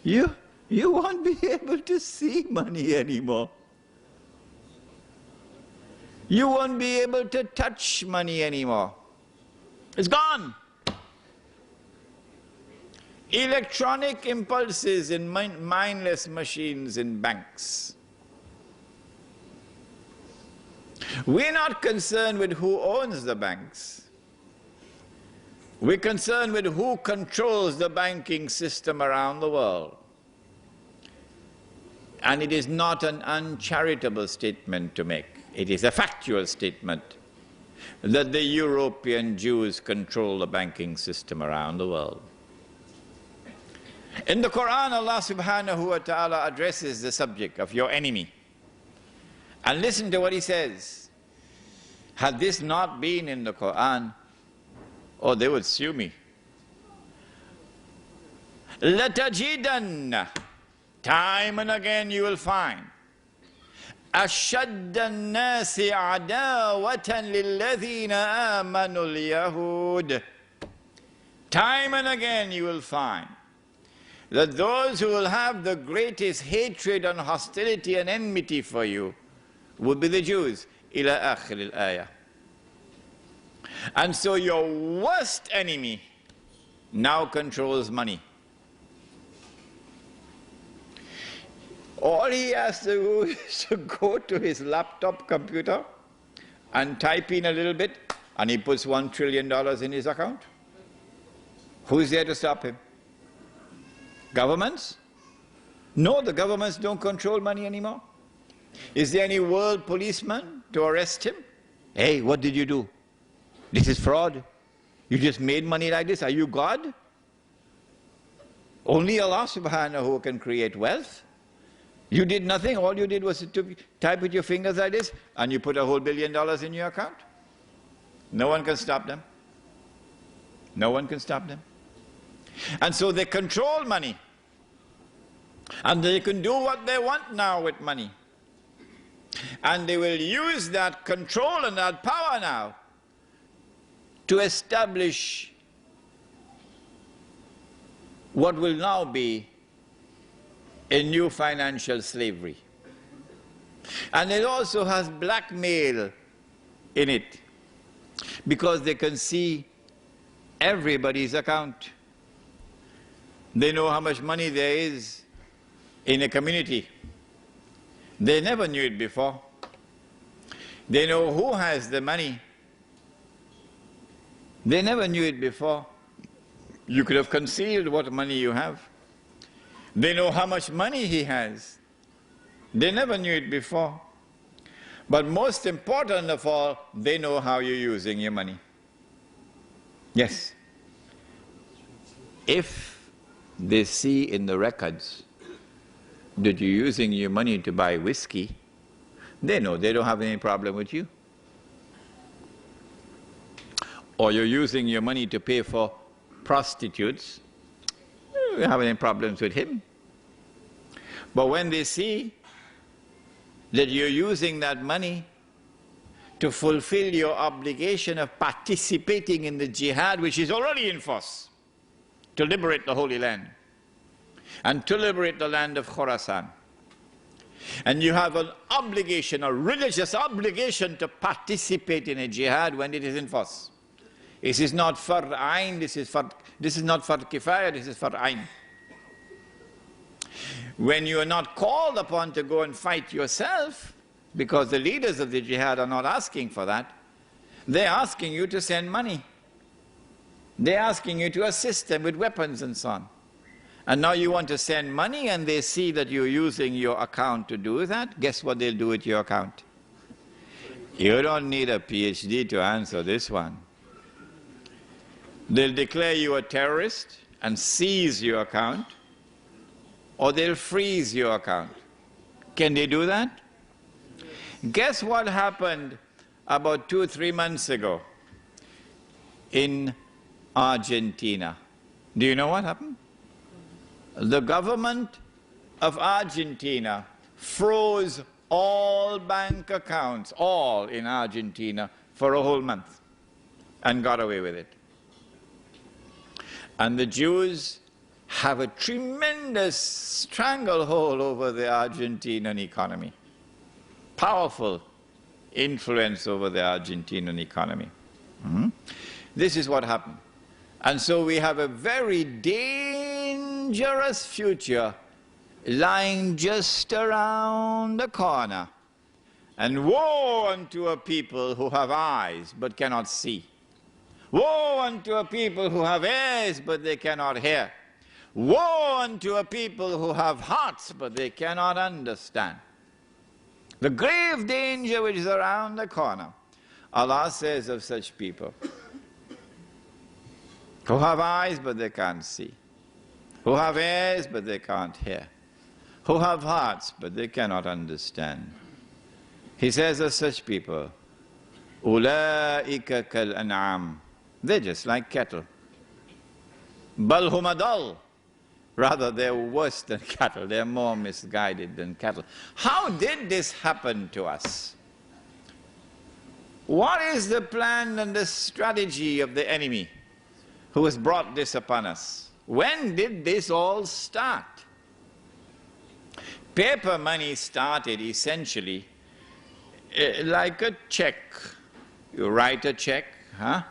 You won't be able to see money anymore. You won't be able to touch money anymore. It's gone. Electronic impulses in mindless machines in banks. We're not concerned with who owns the banks. We're concerned with who controls the banking system around the world. And it is not an uncharitable statement to make. It is a factual statement that the European Jews control the banking system around the world. In the Quran, Allah subhanahu wa ta'ala addresses the subject of your enemy. And listen to what he says. Had this not been in the Quran, oh, they would sue me. لَتَجِدَنَّ, time and again you will find, أشد الناس عداوة للذين آمنوا اليهود. Time and again you will find that those who will have the greatest hatred and hostility and enmity for you would be the Jews. إلى آخر الآية. And so your worst enemy now controls money. All he has to do is to go to his laptop computer and type in a little bit, and he puts $1 trillion in his account. Who's there to stop him? Governments? No, the governments don't control money anymore. Is there any world policeman to arrest him? Hey, what did you do? This is fraud. You just made money like this. Are you God? Only Allah subhanahu wa can create wealth. You did nothing. All you did was to type with your fingers like this, and you put a whole $1 billion in your account. No one can stop them. No one can stop them. And so they control money. And they can do what they want now with money. And they will use that control and that power now to establish what will now be a new financial slavery. And it also has blackmail in it, because they can see everybody's account. They know how much money there is in a community. They never knew it before. They know who has the money. They never knew it before. You could have concealed what money you have. They know how much money he has. They never knew it before. But most important of all, they know how you're using your money. Yes. If they see in the records that you're using your money to buy whiskey, they know they don't have any problem with you. Or you're using your money to pay for prostitutes, you don't have any problems with him. But when they see that you're using that money to fulfill your obligation of participating in the jihad, which is already in force, to liberate the Holy Land and to liberate the land of Khorasan. And you have an obligation, a religious obligation, to participate in a jihad when it is in force. This is not fard ayn, this is not fard kifaya, this is fard ayn. When you are not called upon to go and fight yourself, because the leaders of the jihad are not asking for that, they're asking you to send money. They're asking you to assist them with weapons and so on. And now you want to send money, and they see that you're using your account to do that. Guess what they'll do with your account? You don't need a PhD to answer this one. They'll declare you a terrorist and seize your account, or they'll freeze your account. Can they do that? Guess what happened about 2 or 3 months ago in Argentina? Do you know what happened? The government of Argentina froze all bank accounts, all in Argentina, for a whole month, and got away with it. And the Jews have a tremendous stranglehold over the Argentinian economy. Powerful influence over the Argentinian economy. This is what happened. And so we have a very dangerous future lying just around the corner. And woe unto a people who have eyes but cannot see. Woe unto a people who have ears but they cannot hear. Woe unto a people who have hearts but they cannot understand. The grave danger which is around the corner, Allah says of such people, who have eyes but they can't see, who have ears but they can't hear, who have hearts but they cannot understand. He says of such people, أُولَٰئِكَ كَالْأَنْعَامِ, they're just like cattle. بَلْ هُمْ أَضَلُّ, Rather, they're worse than cattle. They're more misguided than cattle. How did this happen to us? What is the plan and the strategy of the enemy who has brought this upon us? When did this all start? Paper money started essentially like a check. You write a check, huh?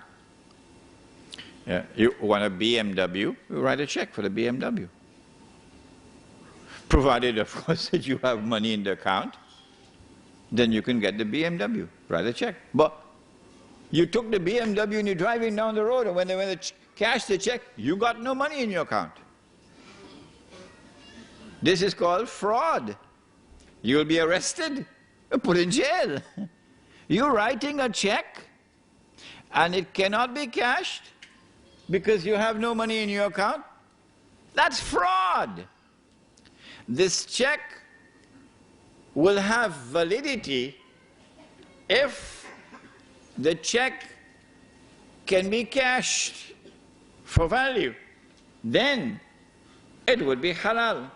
Yeah, you want a BMW, you write a check for the BMW. Provided, of course, that you have money in the account, then you can get the BMW, write a check. But you took the BMW and you're driving down the road, and when they cash the check, you got no money in your account. This is called fraud. You'll be arrested, put in jail. You're writing a check, and it cannot be cashed because you have no money in your account. That's fraud. This check will have validity if the check can be cashed for value. Then it would be halal.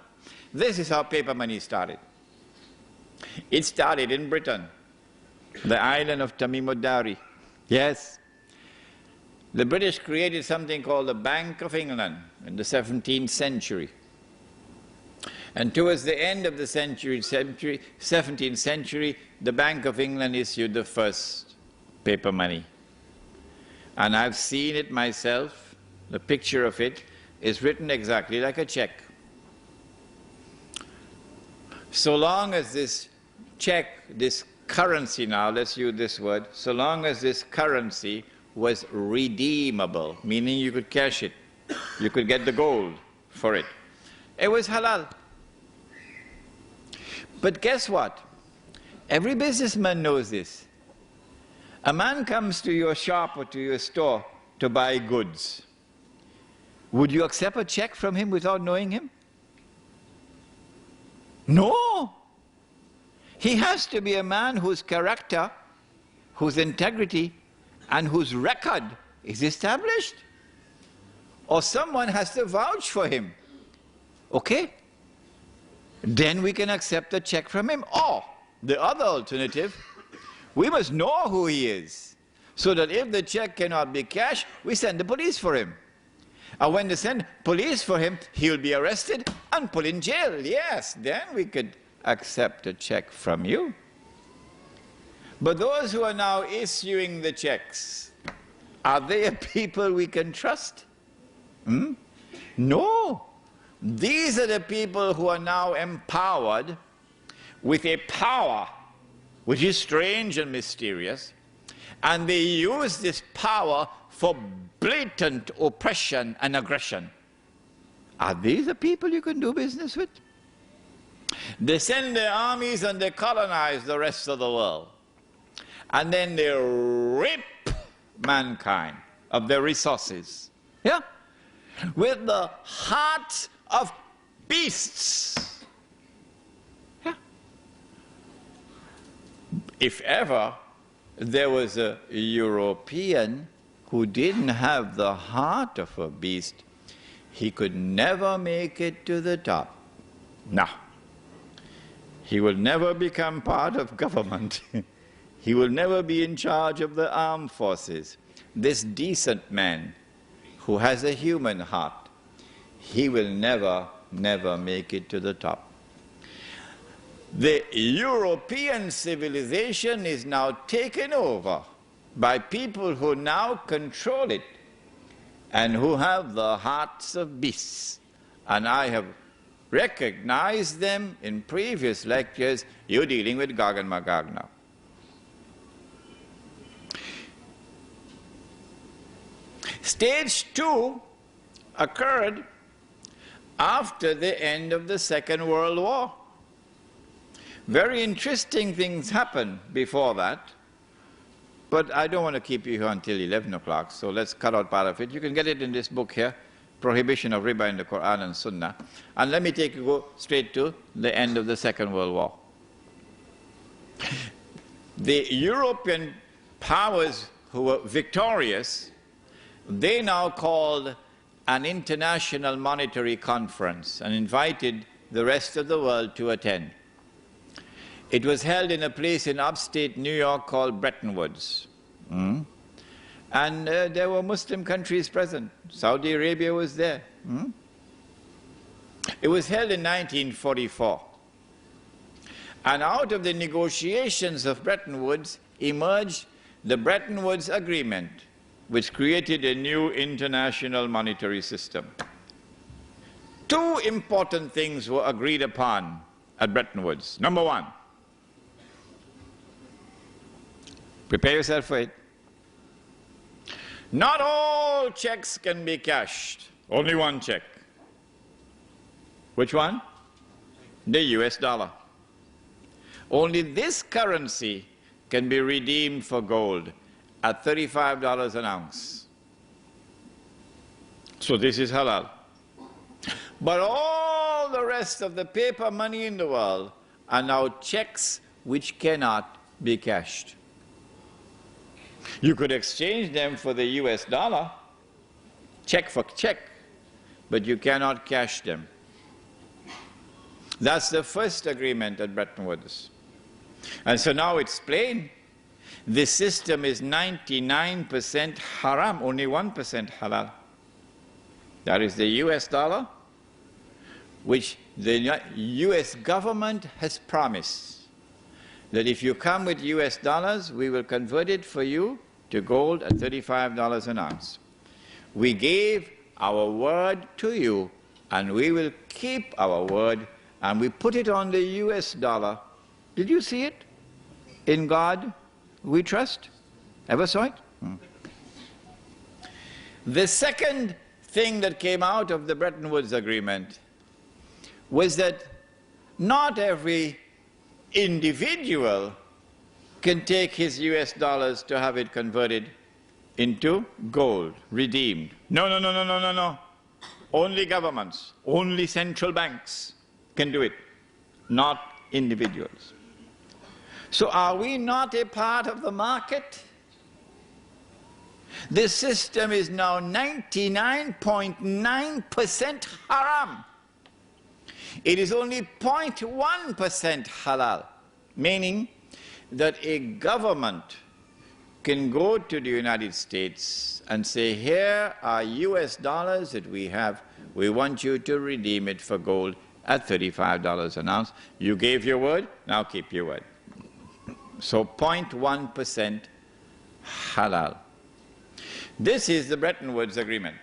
This is how paper money started. It started in Britain, the island of Tamim ud-Dari. Yes. The British created something called the Bank of England in the 17th century. And towards the end of the 17th century, the Bank of England issued the first paper money. And I've seen it myself. The picture of it is written exactly like a check. So long as this check, this currency now, let's use this word, so long as this currency was redeemable, meaning you could cash it, you could get the gold for it, it was halal. But guess what? Every businessman knows this. A man comes to your shop or to your store to buy goods. Would you accept a check from him without knowing him? No. He has to be a man whose character, whose integrity, and whose record is established. Or someone has to vouch for him. Okay? Then we can accept a check from him. Or, the other alternative, we must know who he is, so that if the check cannot be cashed, we send the police for him. And when they send police for him, he'll be arrested and put in jail. Yes, then we could accept a check from you. But those who are now issuing the checks, are they a people we can trust? No. These are the people who are now empowered with a power which is strange and mysterious, and they use this power for blatant oppression and aggression. Are these the people you can do business with? They send their armies and they colonize the rest of the world. And then they rip mankind of their resources. Yeah? With the hearts of beasts. Yeah? If ever there was a European who didn't have the heart of a beast, he could never make it to the top. No. He will never become part of government. He will never be in charge of the armed forces. This decent man who has a human heart, he will never make it to the top. The European civilization is now taken over by people who now control it and who have the hearts of beasts. And I have recognized them in previous lectures. You're dealing with Gog and Magog now. Stage 2 occurred after the end of the Second World War. Very interesting things happened before that, but I don't want to keep you here until 11 o'clock, so let's cut out part of it. You can get it in this book here, Prohibition of Riba in the Quran and Sunnah. And let me go straight to the end of the Second World War. The European powers who were victorious, they now called an international monetary conference and invited the rest of the world to attend. It was held in a place in upstate New York called Bretton Woods. And there were Muslim countries present. Saudi Arabia was there. It was held in 1944. And out of the negotiations of Bretton Woods emerged the Bretton Woods Agreement, which created a new international monetary system. Two important things were agreed upon at Bretton Woods. Number one, prepare yourself for it. Not all checks can be cashed, only one check. Which one? The US dollar. Only this currency can be redeemed for gold at $35 an ounce. So this is halal. But all the rest of the paper money in the world are now checks which cannot be cashed. You could exchange them for the US dollar, check for check, but you cannot cash them. That's the first agreement at Bretton Woods. And so now it's plain. This system is 99% haram, only 1% halal. That is the US dollar, which the US government has promised that if you come with US dollars, we will convert it for you to gold at $35 an ounce. We gave our word to you, and we will keep our word, and we put it on the US dollar. Did you see it? In God we trust. Ever saw it? The second thing that came out of the Bretton Woods Agreement was that not every individual can take his US dollars to have it converted into gold, redeemed. No, no, no, no, no, no, no. Only governments, only central banks can do it, not individuals. So are we not a part of the market? This system is now 99.9% haram. It is only 0.1% halal, meaning that a government can go to the United States and say, here are US dollars that we have, we want you to redeem it for gold at $35 an ounce. You gave your word, now keep your word. So 0.1% halal. This is the Bretton Woods Agreement.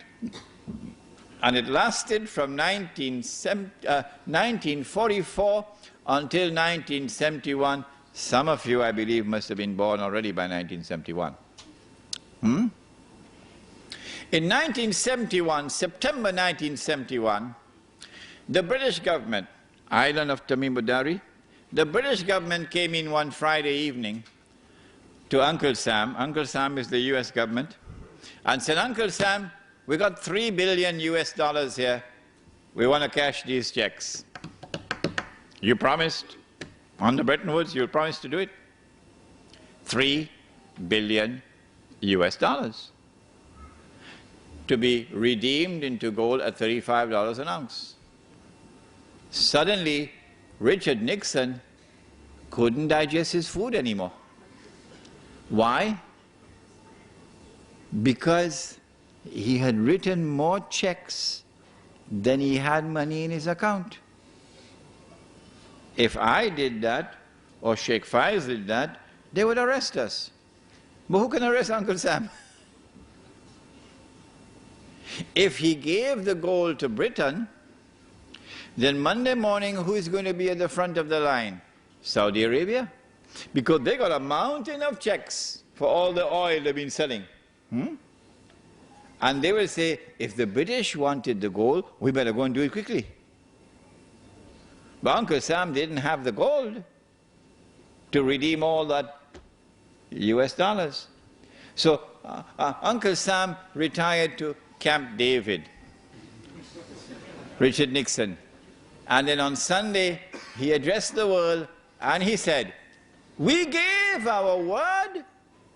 And it lasted from 1944 until 1971. Some of you, I believe, must have been born already by 1971. In 1971, September 1971, the British government, island of Tamim Budari, the British government came in one Friday evening to Uncle Sam. Uncle Sam is the US government, and said, Uncle Sam, we got $3 billion US dollars here. We want to cash these checks. You promised on the Bretton Woods, you'll promise to do it. $3 billion US dollars to be redeemed into gold at $35 an ounce. Suddenly, Richard Nixon couldn't digest his food anymore. Why? Because he had written more checks than he had money in his account. If I did that, or Sheikh Faiz did that, they would arrest us. But who can arrest Uncle Sam? If he gave the gold to Britain, then Monday morning, who is going to be at the front of the line? Saudi Arabia. Because they got a mountain of checks for all the oil they've been selling. And they will say, if the British wanted the gold, we better go and do it quickly. But Uncle Sam didn't have the gold to redeem all that US dollars. So Uncle Sam retired to Camp David, Richard Nixon. And then on Sunday, he addressed the world and he said, we gave our word,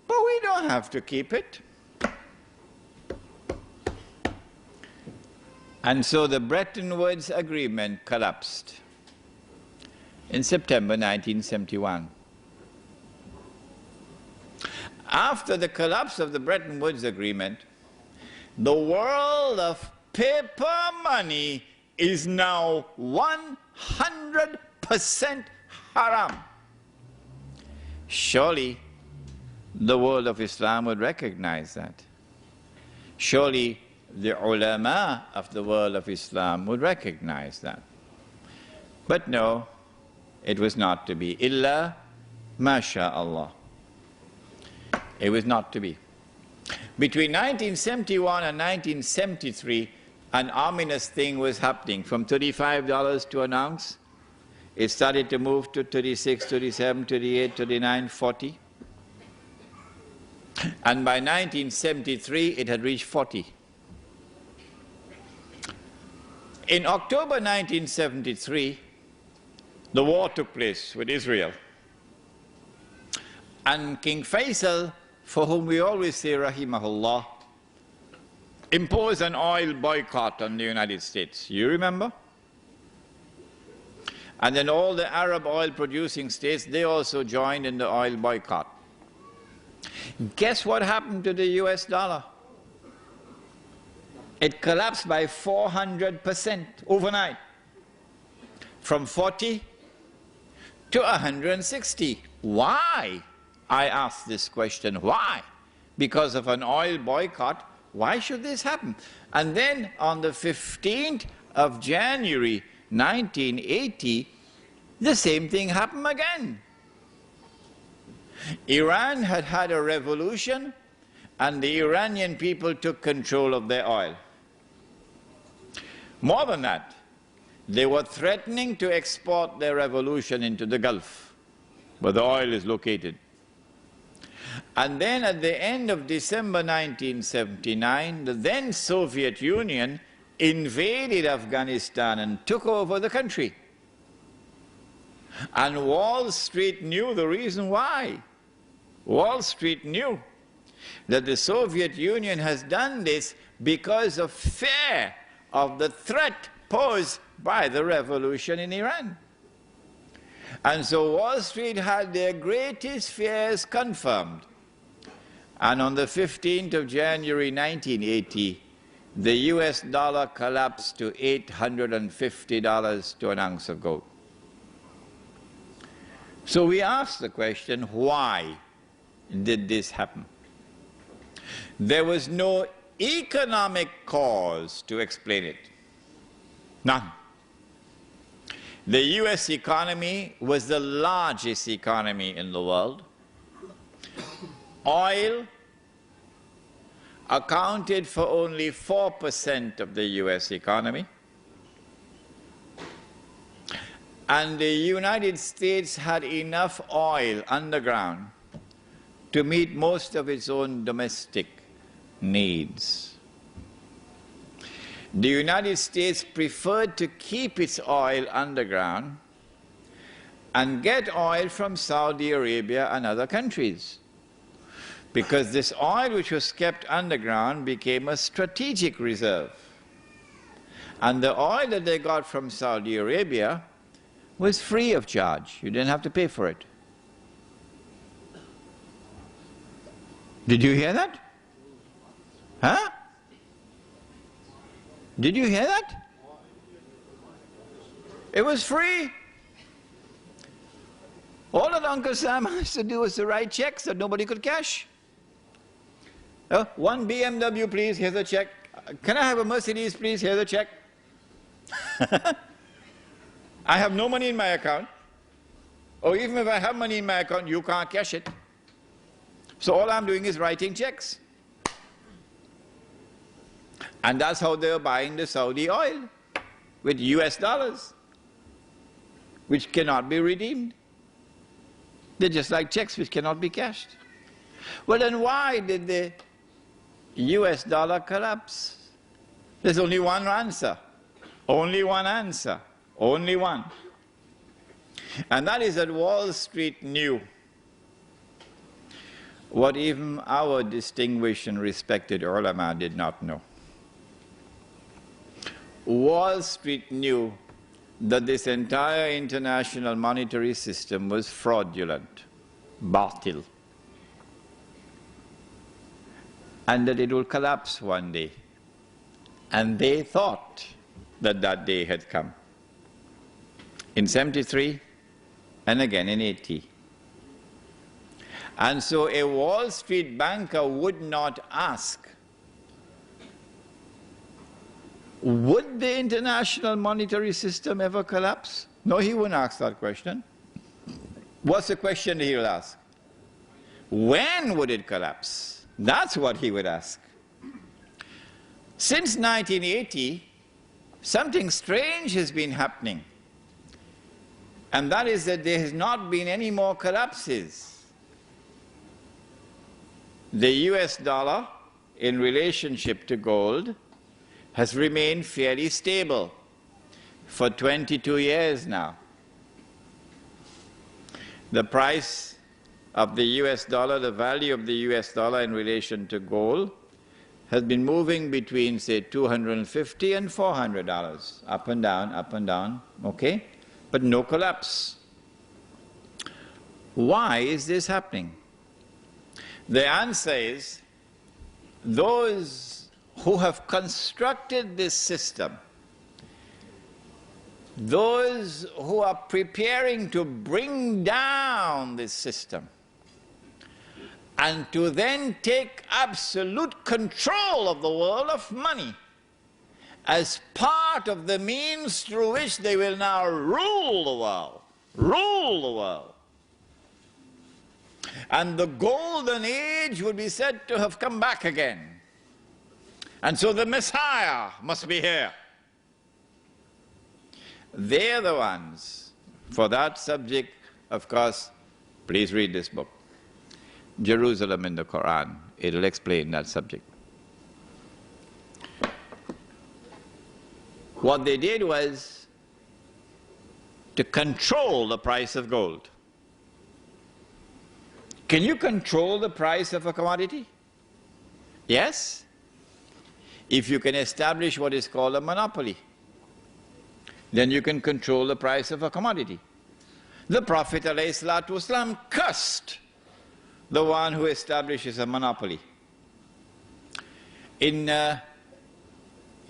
but we don't have to keep it. And so the Bretton Woods Agreement collapsed in September 1971. After the collapse of the Bretton Woods Agreement, the world of paper money is now 100% haram. Surely the world of Islam would recognize that. Surely the ulama of the world of Islam would recognize that. But no, it was not to be. Illa masha'Allah. It was not to be. Between 1971 and 1973, an ominous thing was happening. From $35 to an ounce, it started to move to 36, 37, 38, 39, 40. And by 1973, it had reached 40. In October 1973, the war took place with Israel. And King Faisal, for whom we always say rahimahullah, imposed an oil boycott on the United States. You remember? And then all the Arab oil producing states, they also joined in the oil boycott. Guess what happened to the US dollar? It collapsed by 400% overnight, from 40 to 160. Why? I ask this question, why? Because of an oil boycott, why should this happen? And then on the 15th of January 1980, the same thing happened again. Iran had had a revolution, and the Iranian people took control of their oil. More than that, they were threatening to export their revolution into the Gulf, where the oil is located. And then at the end of December 1979, the then Soviet Union invaded Afghanistan and took over the country. And Wall Street knew the reason why. Wall Street knew that the Soviet Union has done this because of fear of the threat posed by the revolution in Iran. And so Wall Street had their greatest fears confirmed. And on the 15th of January 1980, the US dollar collapsed to $850 to an ounce of gold. So we ask the question, why did this happen? There was no economic cause to explain it. None. The US economy was the largest economy in the world. Oil accounted for only 4% of the US economy. And the United States had enough oil underground to meet most of its own domestic needs. The United States preferred to keep its oil underground and get oil from Saudi Arabia and other countries, because this oil which was kept underground became a strategic reserve. And the oil that they got from Saudi Arabia was free of charge. You didn't have to pay for it. Did you hear that? Huh? Did you hear that? It was free. All that Uncle Sam has to do was to write checks that nobody could cash. One BMW, please, here's a check. Can I have a Mercedes, please? Here's a check. I have no money in my account. Or even if I have money in my account, you can't cash it. So all I'm doing is writing checks. And that's how they're buying the Saudi oil, with US dollars, which cannot be redeemed. They're just like checks which cannot be cashed. Well, then why did the US dollar collapse? There's only one answer. Only one answer. Only one. And that is that Wall Street knew what even our distinguished and respected ulama did not know. Wall Street knew that this entire international monetary system was fraudulent, batil, and that it would collapse one day. And they thought that that day had come. In 73 and again in 80. And so a Wall Street banker would not ask, would the international monetary system ever collapse? No, he wouldn't ask that question. What's the question he will ask? When would it collapse? That's what he would ask. Since 1980, something strange has been happening. And that is that there has not been any more collapses. The US dollar, in relationship to gold, has remained fairly stable for 22 years now. The price of the US dollar, the value of the US dollar in relation to gold, has been moving between, say, $250 and $400, up and down, okay? But no collapse. Why is this happening? The answer is, those who have constructed this system, those who are preparing to bring down this system, and to then take absolute control of the world of money as part of the means through which they will now rule the world. Rule the world. And the golden age would be said to have come back again. And so the Messiah must be here. They're the ones. For that subject, of course, please read this book, Jerusalem in the Quran. It'll explain that subject. What they did was to control the price of gold. Can you control the price of a commodity? Yes, if you can establish what is called a monopoly. Then you can control the price of a commodity. The Prophet ﷺ cursed the one who establishes a monopoly. In the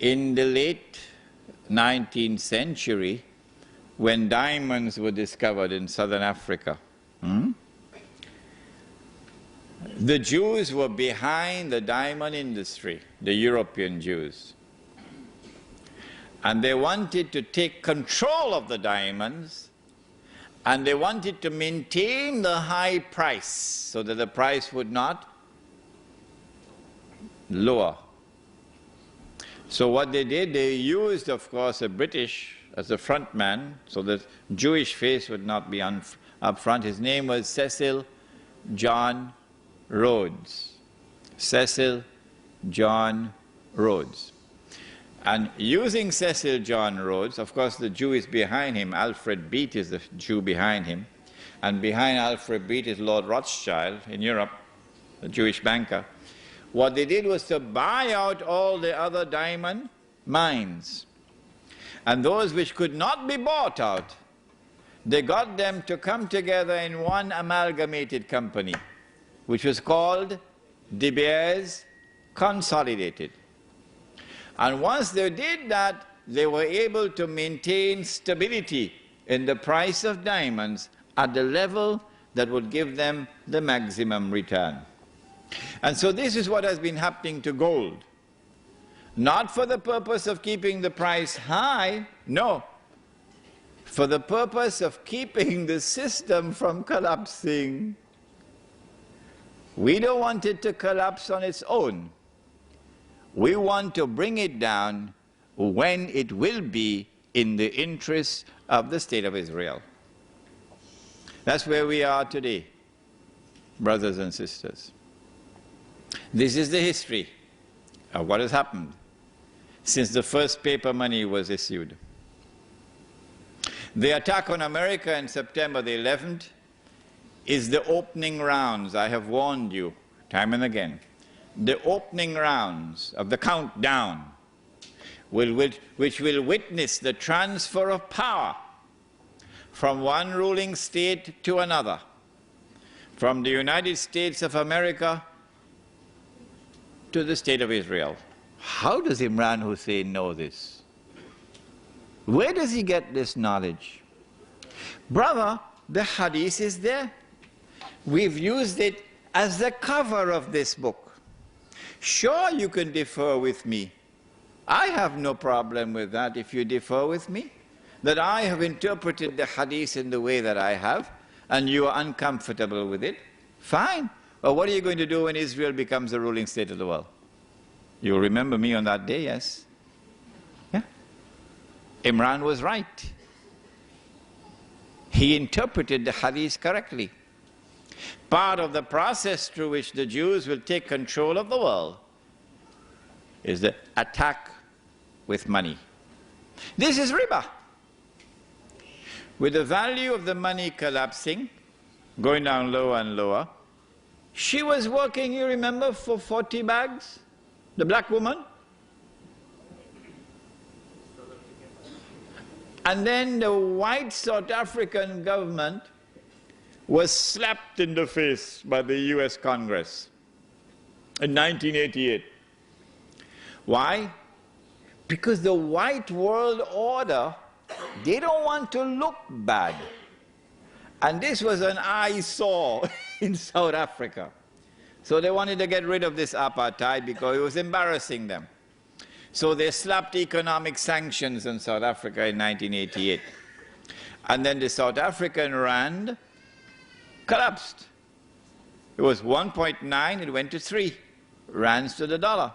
late 19th century, when diamonds were discovered in southern Africa, the Jews were behind the diamond industry, the European Jews. And they wanted to take control of the diamonds, and they wanted to maintain the high price so that the price would not lower. So what they did, they used, of course, a British as a front man, so that Jewish face would not be up front. His name was Cecil John Rhodes. Cecil John Rhodes. And using Cecil John Rhodes, of course the Jew is behind him, Alfred Beat is the Jew behind him, and behind Alfred Beat is Lord Rothschild in Europe, a Jewish banker. What they did was to buy out all the other diamond mines. And those which could not be bought out, they got them to come together in one amalgamated company, which was called De Beers Consolidated. And once they did that, they were able to maintain stability in the price of diamonds at the level that would give them the maximum return. And so this is what has been happening to gold. Not for the purpose of keeping the price high, no. For the purpose of keeping the system from collapsing. We don't want it to collapse on its own. We want to bring it down when it will be in the interest of the State of Israel. That's where we are today, brothers and sisters. This is the history of what has happened since the first paper money was issued. The attack on America on September the 11th is the opening rounds. I have warned you time and again. The opening rounds of the countdown, which will witness the transfer of power from one ruling state to another, from the United States of America to the State of Israel. How does Imran Hussein know this? Where does he get this knowledge? Brother, the hadith is there. We've used it as the cover of this book. Sure, you can differ with me. I have no problem with that if you differ with me, that I have interpreted the hadith in the way that I have, and you are uncomfortable with it. Fine. But what are you going to do when Israel becomes the ruling state of the world? You'll remember me on that day, yes? Yeah? Imran was right. He interpreted the hadith correctly. Part of the process through which the Jews will take control of the world is the attack with money. This is riba. With the value of the money collapsing, going down lower and lower, she was working, you remember, for 40 bags, the black woman. And then the white South African government was slapped in the face by the US Congress in 1988. Why? Because the white world order, they don't want to look bad. And this was an eyesore in South Africa. So they wanted to get rid of this apartheid because it was embarrassing them. So they slapped economic sanctions on South Africa in 1988. And then the South African rand collapsed. It was 1.9, it went to 3 rands to the dollar.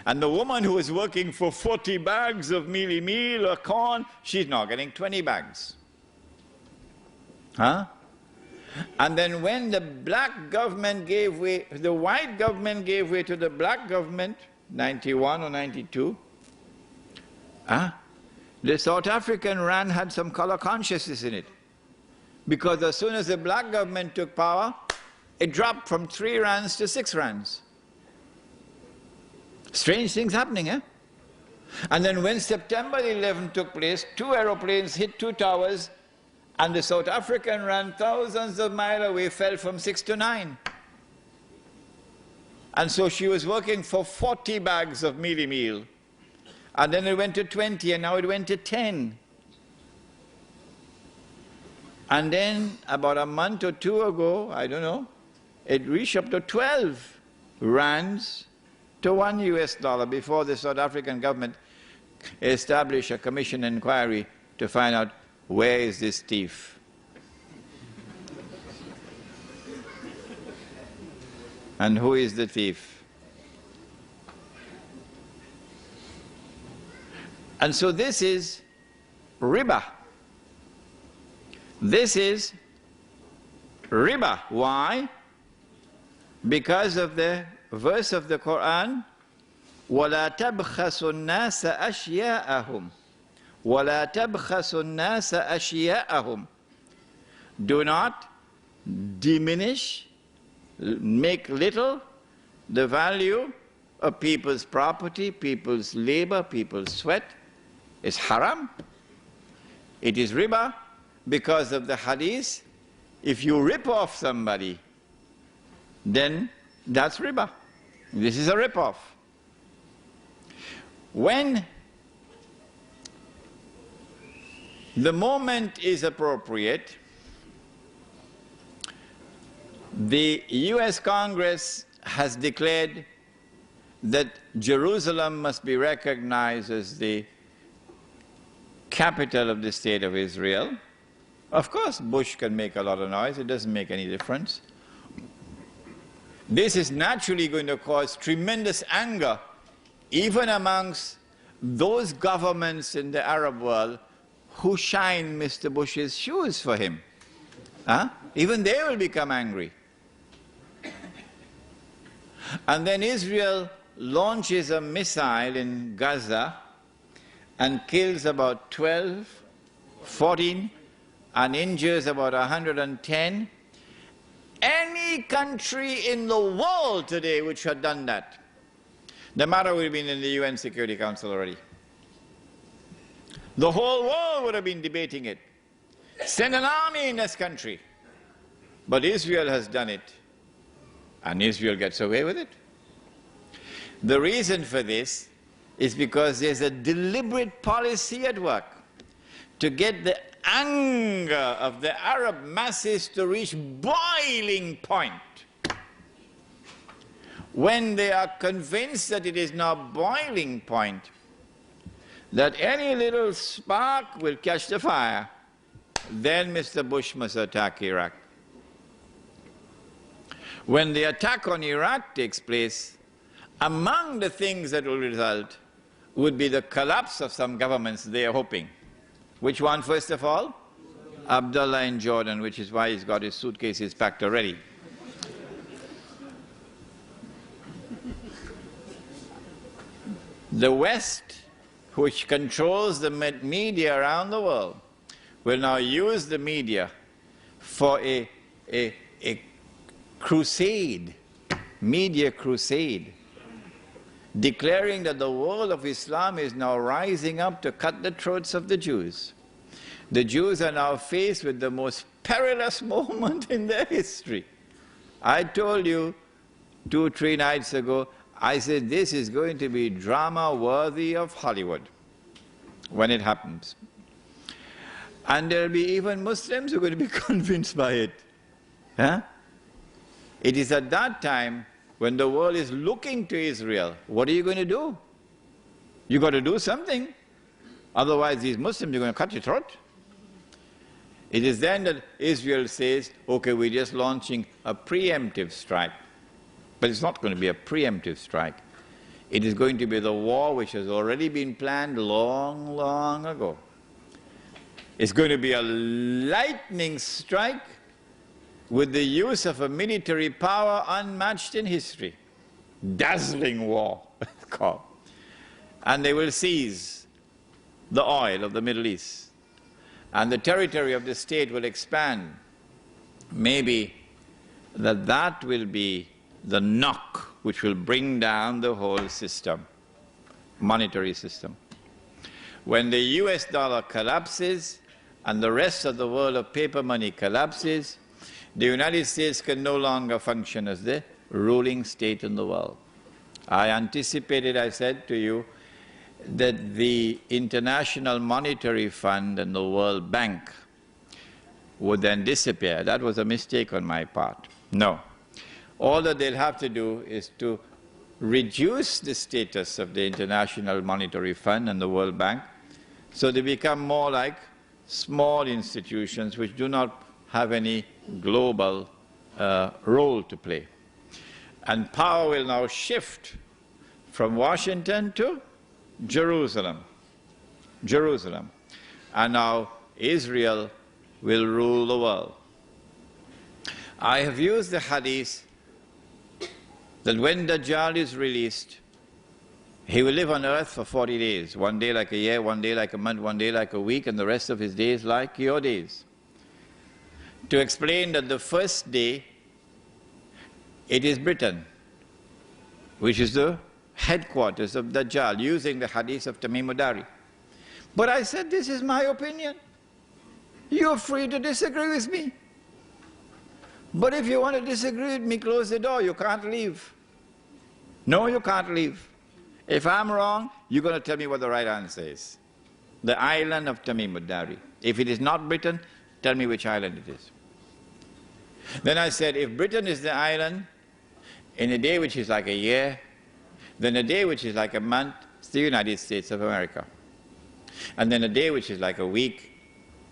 And the woman who was working for 40 bags of mealie meal or corn, she's now getting 20 bags. Huh? And then when the black government gave way, the white government gave way to the black government, 91 or 92, the South African rand had some color consciousness in it. Because as soon as the black government took power, it dropped from 3 rands to 6 rands. Strange things happening, eh? And then when September 11 took place, 2 aeroplanes hit 2 towers, and the South African rand thousands of miles away fell from 6 to 9. And so she was working for 40 bags of mealie meal. And then it went to 20, and now it went to 10. And then about a month or 2 ago, I don't know, it reached up to 12 rands to $1 US before the South African government established a commission inquiry to find out where is this thief. And who is the thief? And so this is riba. This is riba. Why? Because of the verse of the Quran, وَلَا تَبْخَسُوا النَّاسَ أَشْيَاءَهُمْ وَلَا تَبْخَسُوا النَّاسَ أَشْيَاءَهُمْ. Do not diminish, make little the value of people's property, people's labor, people's sweat. It's haram. It is riba because of the hadith. If you rip off somebody, then that's riba. This is a rip-off. When the moment is appropriate, the US Congress has declared that Jerusalem must be recognized as the capital of the State of Israel. Of course, Bush can make a lot of noise. It doesn't make any difference. This is naturally going to cause tremendous anger even amongst those governments in the Arab world who shine Mr. Bush's shoes for him. Even they will become angry. And then Israel launches a missile in Gaza and kills about 12, 14, and injures about 110. Any country in the world today which had done that, the matter would have been in the UN Security Council already. The whole world would have been debating it. Send an army in this country. But Israel has done it, and Israel gets away with it. The reason for this is because there's a deliberate policy at work to get the anger of the Arab masses to reach boiling point. When they are convinced that it is now boiling point, that any little spark will catch the fire, then Mr. Bush must attack Iraq. When the attack on Iraq takes place, among the things that will result would be the collapse of some governments they are hoping. Which one, first of all? Abdullah in Jordan, which is why he's got his suitcases packed already. The West, which controls the media around the world, will now use the media for a crusade, media crusade, declaring that the world of Islam is now rising up to cut the throats of the Jews. The Jews are now faced with the most perilous moment in their history. I told you 2 or 3 nights ago, I said this is going to be drama worthy of Hollywood when it happens. And there will be even Muslims who are going to be convinced by it. Huh? It is at that time when the world is looking to Israel. What are you going to do? You've got to do something. Otherwise these Muslims are going to cut your throat. It is then that Israel says, okay, we're just launching a preemptive strike. But it's not going to be a preemptive strike. It is going to be the war which has already been planned long, long ago. It's going to be a lightning strike with the use of a military power unmatched in history. Dazzling war, it's called. And they will seize the oil of the Middle East. And the territory of the state will expand. Maybe that will be the knock which will bring down the whole system, monetary system. When the US dollar collapses and the rest of the world of paper money collapses, the United States can no longer function as the ruling state in the world. I anticipated, I said to you, that the International Monetary Fund and the World Bank would then disappear. That was a mistake on my part. No. All that they'll have to do is to reduce the status of the International Monetary Fund and the World Bank so they become more like small institutions which do not have any global role to play. And power will now shift from Washington to Jerusalem. And now Israel will rule the world. I have used the hadith that when Dajjal is released, he will live on earth for 40 days, 1 day like a year, 1 day like a month, 1 day like a week, and the rest of his days like your days. To explain that the first day, it is Britain, which is the headquarters of Dajjal, using the hadith of Tamim Dari. But I said, this is my opinion. You're free to disagree with me. But if you want to disagree with me, close the door. You can't leave. No, you can't leave. If I'm wrong, you're going to tell me what the right answer is. The island of Tamim Dari. If it is not Britain, tell me which island it is. Then I said, if Britain is the island, in a day which is like a year, then a day which is like a month, it's the United States of America. And then a day which is like a week,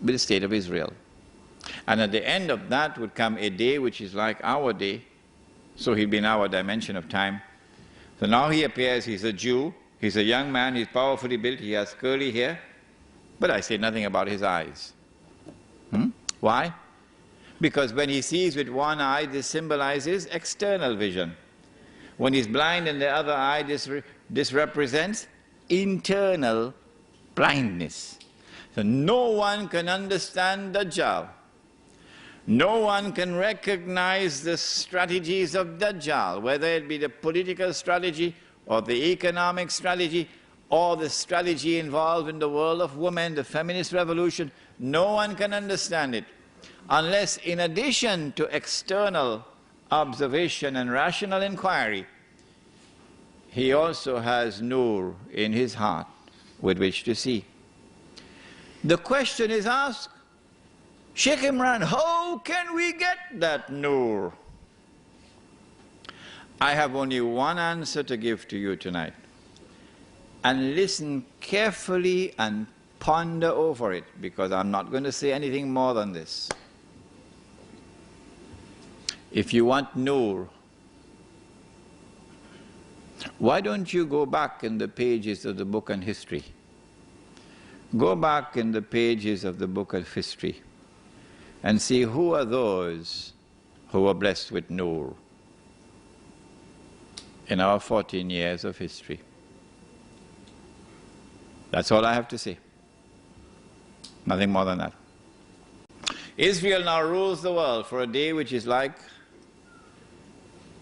with the state of Israel. And at the end of that would come a day which is like our day, so he'll be in our dimension of time. So now he appears, he's a Jew, he's a young man, he's powerfully built, he has curly hair, but I say nothing about his eyes. Why? Because when he sees with one eye, this symbolizes external vision. When he's blind in the other eye, this represents internal blindness. So no one can understand Dajjal. No one can recognize the strategies of Dajjal, whether it be the political strategy or the economic strategy or the strategy involved in the world of women, the feminist revolution, no one can understand it unless, in addition to external observation and rational inquiry, he also has nur in his heart with which to see. The question is asked, Sheikh Imran, how can we get that nur? I have only one answer to give to you tonight. And listen carefully and ponder over it, because I'm not going to say anything more than this. If you want nur, why don't you go back in the pages of the book on history? Go back in the pages of the book of history and see who are those who were blessed with nur in our 14 years of history. That's all I have to say. Nothing more than that. Israel now rules the world for a day which is like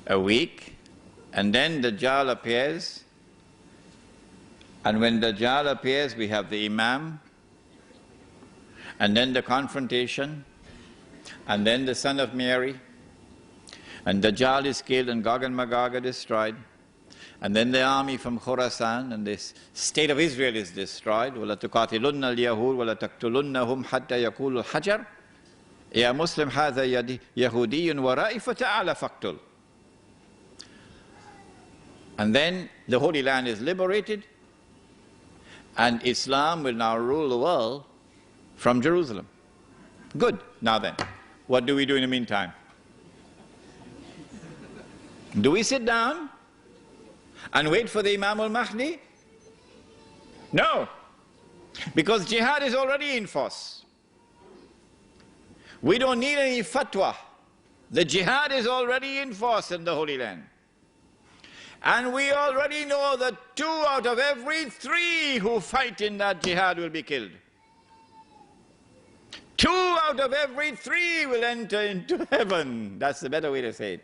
a week, and then Dajjal appears, and when Dajjal appears we have the Imam, and then the confrontation, and then the son of Mary, and Dajjal is killed and Gog and Magog are destroyed, and then the army from Khurasan and this state of Israel is destroyed. وَلَا تُقَاتِلُنَّ الْيَهُودَ وَلَا تَقْتُلُنَّهُمْ حَتَّى يَقُولُوا الْحَجَرُ يَا مُسْلِمْ هَذَا يَهُودِيٌّ وَرَائِي فَتَعَالَ فَاقْتُلْ. And then the Holy Land is liberated, and Islam will now rule the world from Jerusalem. Good. Now then, what do we do in the meantime? Do we sit down and wait for the Imam al-Mahdi? No, because jihad is already in force. We don't need any fatwa. The jihad is already in force in the Holy Land. And we already know that 2 out of every 3 who fight in that jihad will be killed. 2 out of every 3 will enter into heaven. That's the better way to say it.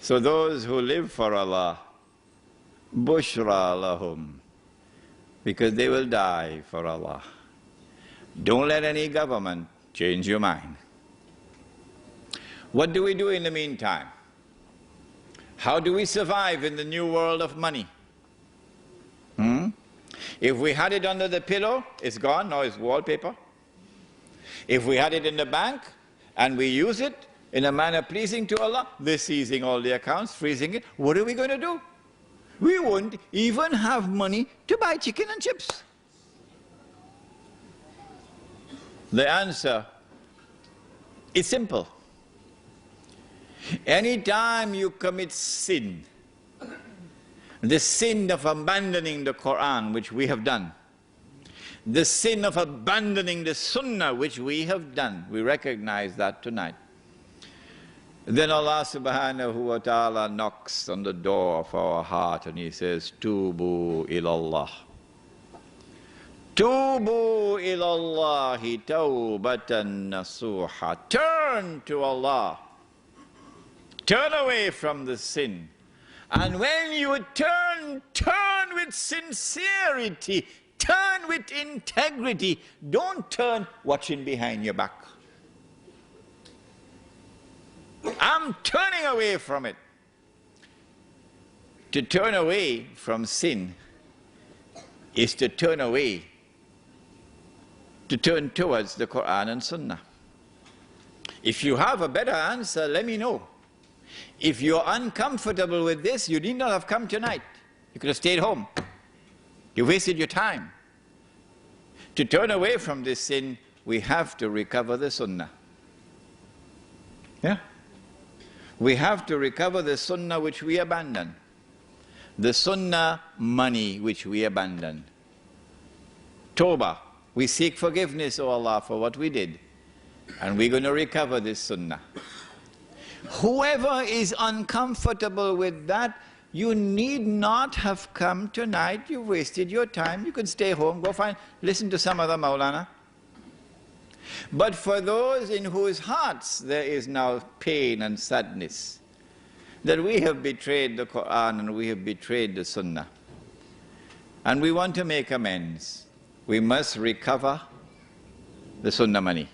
So those who live for Allah, bushra lahum, because they will die for Allah. Don't let any government change your mind. What do we do in the meantime? How do we survive in the new world of money? If we had it under the pillow, it's gone, now it's wallpaper. If we had it in the bank and we use it in a manner pleasing to Allah, they're seizing all the accounts, freezing it. What are we going to do? We won't even have money to buy chicken and chips. The answer is simple. Anytime you commit sin, the sin of abandoning the Quran, which we have done, the sin of abandoning the Sunnah, which we have done, we recognize that tonight. Then Allah subhanahu wa ta'ala knocks on the door of our heart and He says, Tubu ilallah. Tubu ilallahi tawbatan nasuha. Turn to Allah. Turn away from the sin. And when you turn, turn with sincerity. Turn with integrity. Don't turn watching behind your back. I'm turning away from it. To turn away from sin is to turn away, to turn towards the Quran and Sunnah. If you have a better answer, let me know. If you're uncomfortable with this, you need not have come tonight. You could have stayed home. You wasted your time. To turn away from this sin, we have to recover the Sunnah. Yeah? We have to recover the Sunnah which we abandoned. The Sunnah money which we abandoned. Tawbah. We seek forgiveness, O Allah, for what we did. And we're going to recover this Sunnah. Whoever is uncomfortable with that, you need not have come tonight. You've wasted your time. You can stay home, go listen to some other Maulana. But for those in whose hearts there is now pain and sadness, that we have betrayed the Quran and we have betrayed the Sunnah. And we want to make amends. We must recover the Sunnah money.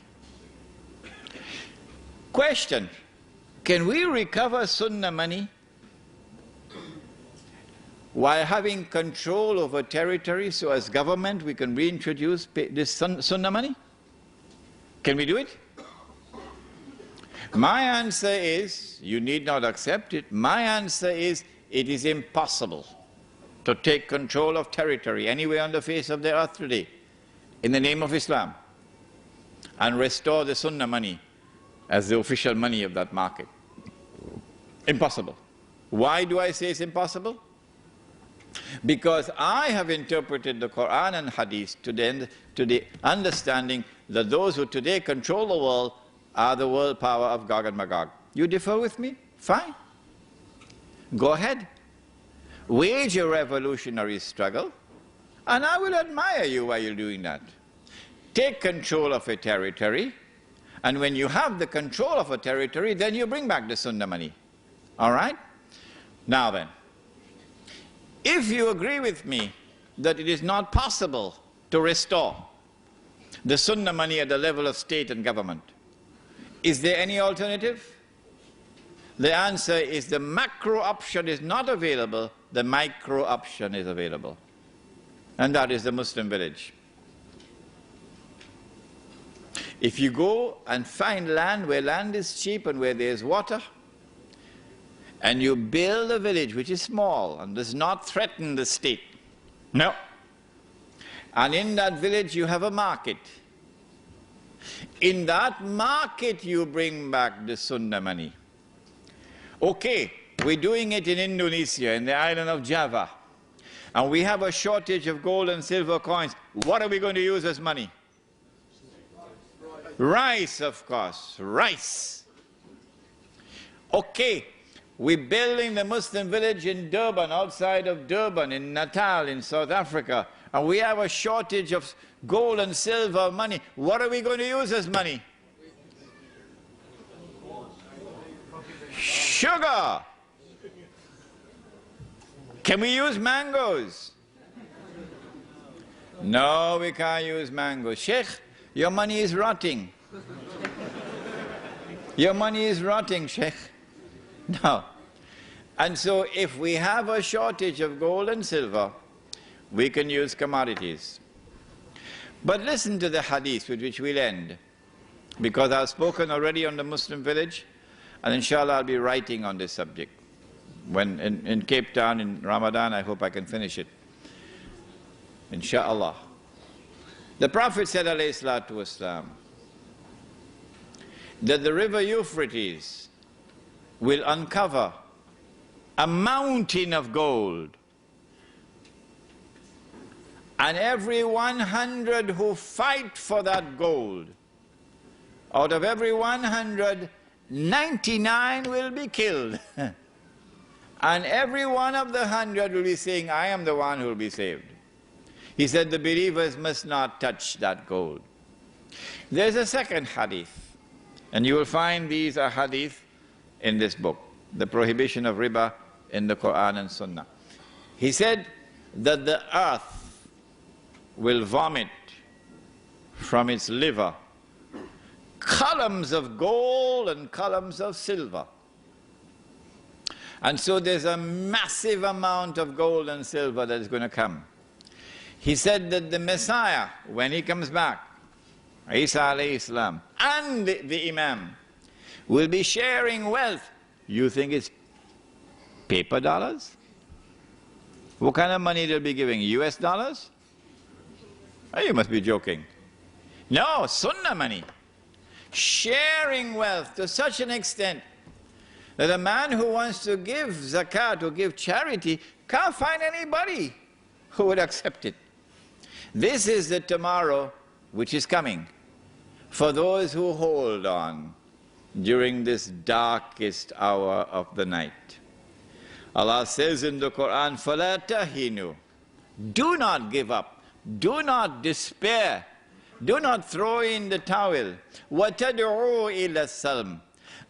Question, can we recover Sunnah money while having control over territory, so as government we can reintroduce this Sunnah money? Can we do it? My answer is, you need not accept it, my answer is, it is impossible to take control of territory anywhere on the face of the earth today in the name of Islam and restore the Sunnah money as the official money of that market. Impossible. Why do I say it's impossible? Because I have interpreted the Quran and Hadith to the understanding that those who today control the world are the world power of Gog and Magog. You differ with me? Fine. Go ahead. Wage a revolutionary struggle, and I will admire you while you're doing that. Take control of a territory, and when you have the control of a territory, then you bring back the Sunnah money. All right? Now then, if you agree with me that it is not possible to restore the Sunnah money at the level of state and government, is there any alternative? The answer is the macro option is not available, the micro option is available. And that is the Muslim village. If you go and find land where land is cheap and where there is water, and you build a village which is small and does not threaten the state, no. And in that village you have a market. In that market you bring back the Sunnah money. Okay, we're doing it in Indonesia, in the island of Java, and we have a shortage of gold and silver coins. What are we going to use as money? Rice, of course, rice. Okay, we're building the Muslim village in Durban, outside of Durban, in Natal, in South Africa, and we have a shortage of gold and silver money. What are we going to use as money? Sugar. Can we use mangoes? No, we can't use mangoes. Sheikh, your money is rotting. Your money is rotting, Sheikh. No. And so if we have a shortage of gold and silver, we can use commodities. But listen to the hadith with which we'll end, because I've spoken already on the Muslim village, and inshallah I'll be writing on this subject. When in Cape Town in Ramadan, I hope I can finish it. Inshallah. The Prophet said, alayhi salatu wasalam, that the river Euphrates will uncover a mountain of gold, and every 100 who fight for that gold, out of every 100, 99 will be killed. And every one of the 100 will be saying, I am the one who will be saved. He said the believers must not touch that gold. There's a second hadith, and you will find these are hadith in this book, the prohibition of riba in the Quran and Sunnah. He said that the earth will vomit from its liver columns of gold and columns of silver. And so there's a massive amount of gold and silver that is going to come. He said that the Messiah, when he comes back, Isa alayhi salam, and the Imam, will be sharing wealth. You think it's paper dollars? What kind of money they'll be giving? US dollars? Oh, you must be joking. No, Sunnah money. Sharing wealth to such an extent that a man who wants to give zakat or give charity can't find anybody who would accept it. This is the tomorrow which is coming for those who hold on during this darkest hour of the night. Allah says in the Quran, فَلَا تَهِنُوا, do not give up, do not despair, do not throw in the towel. وَتَدْعُوا إِلَى السَّلْمِ,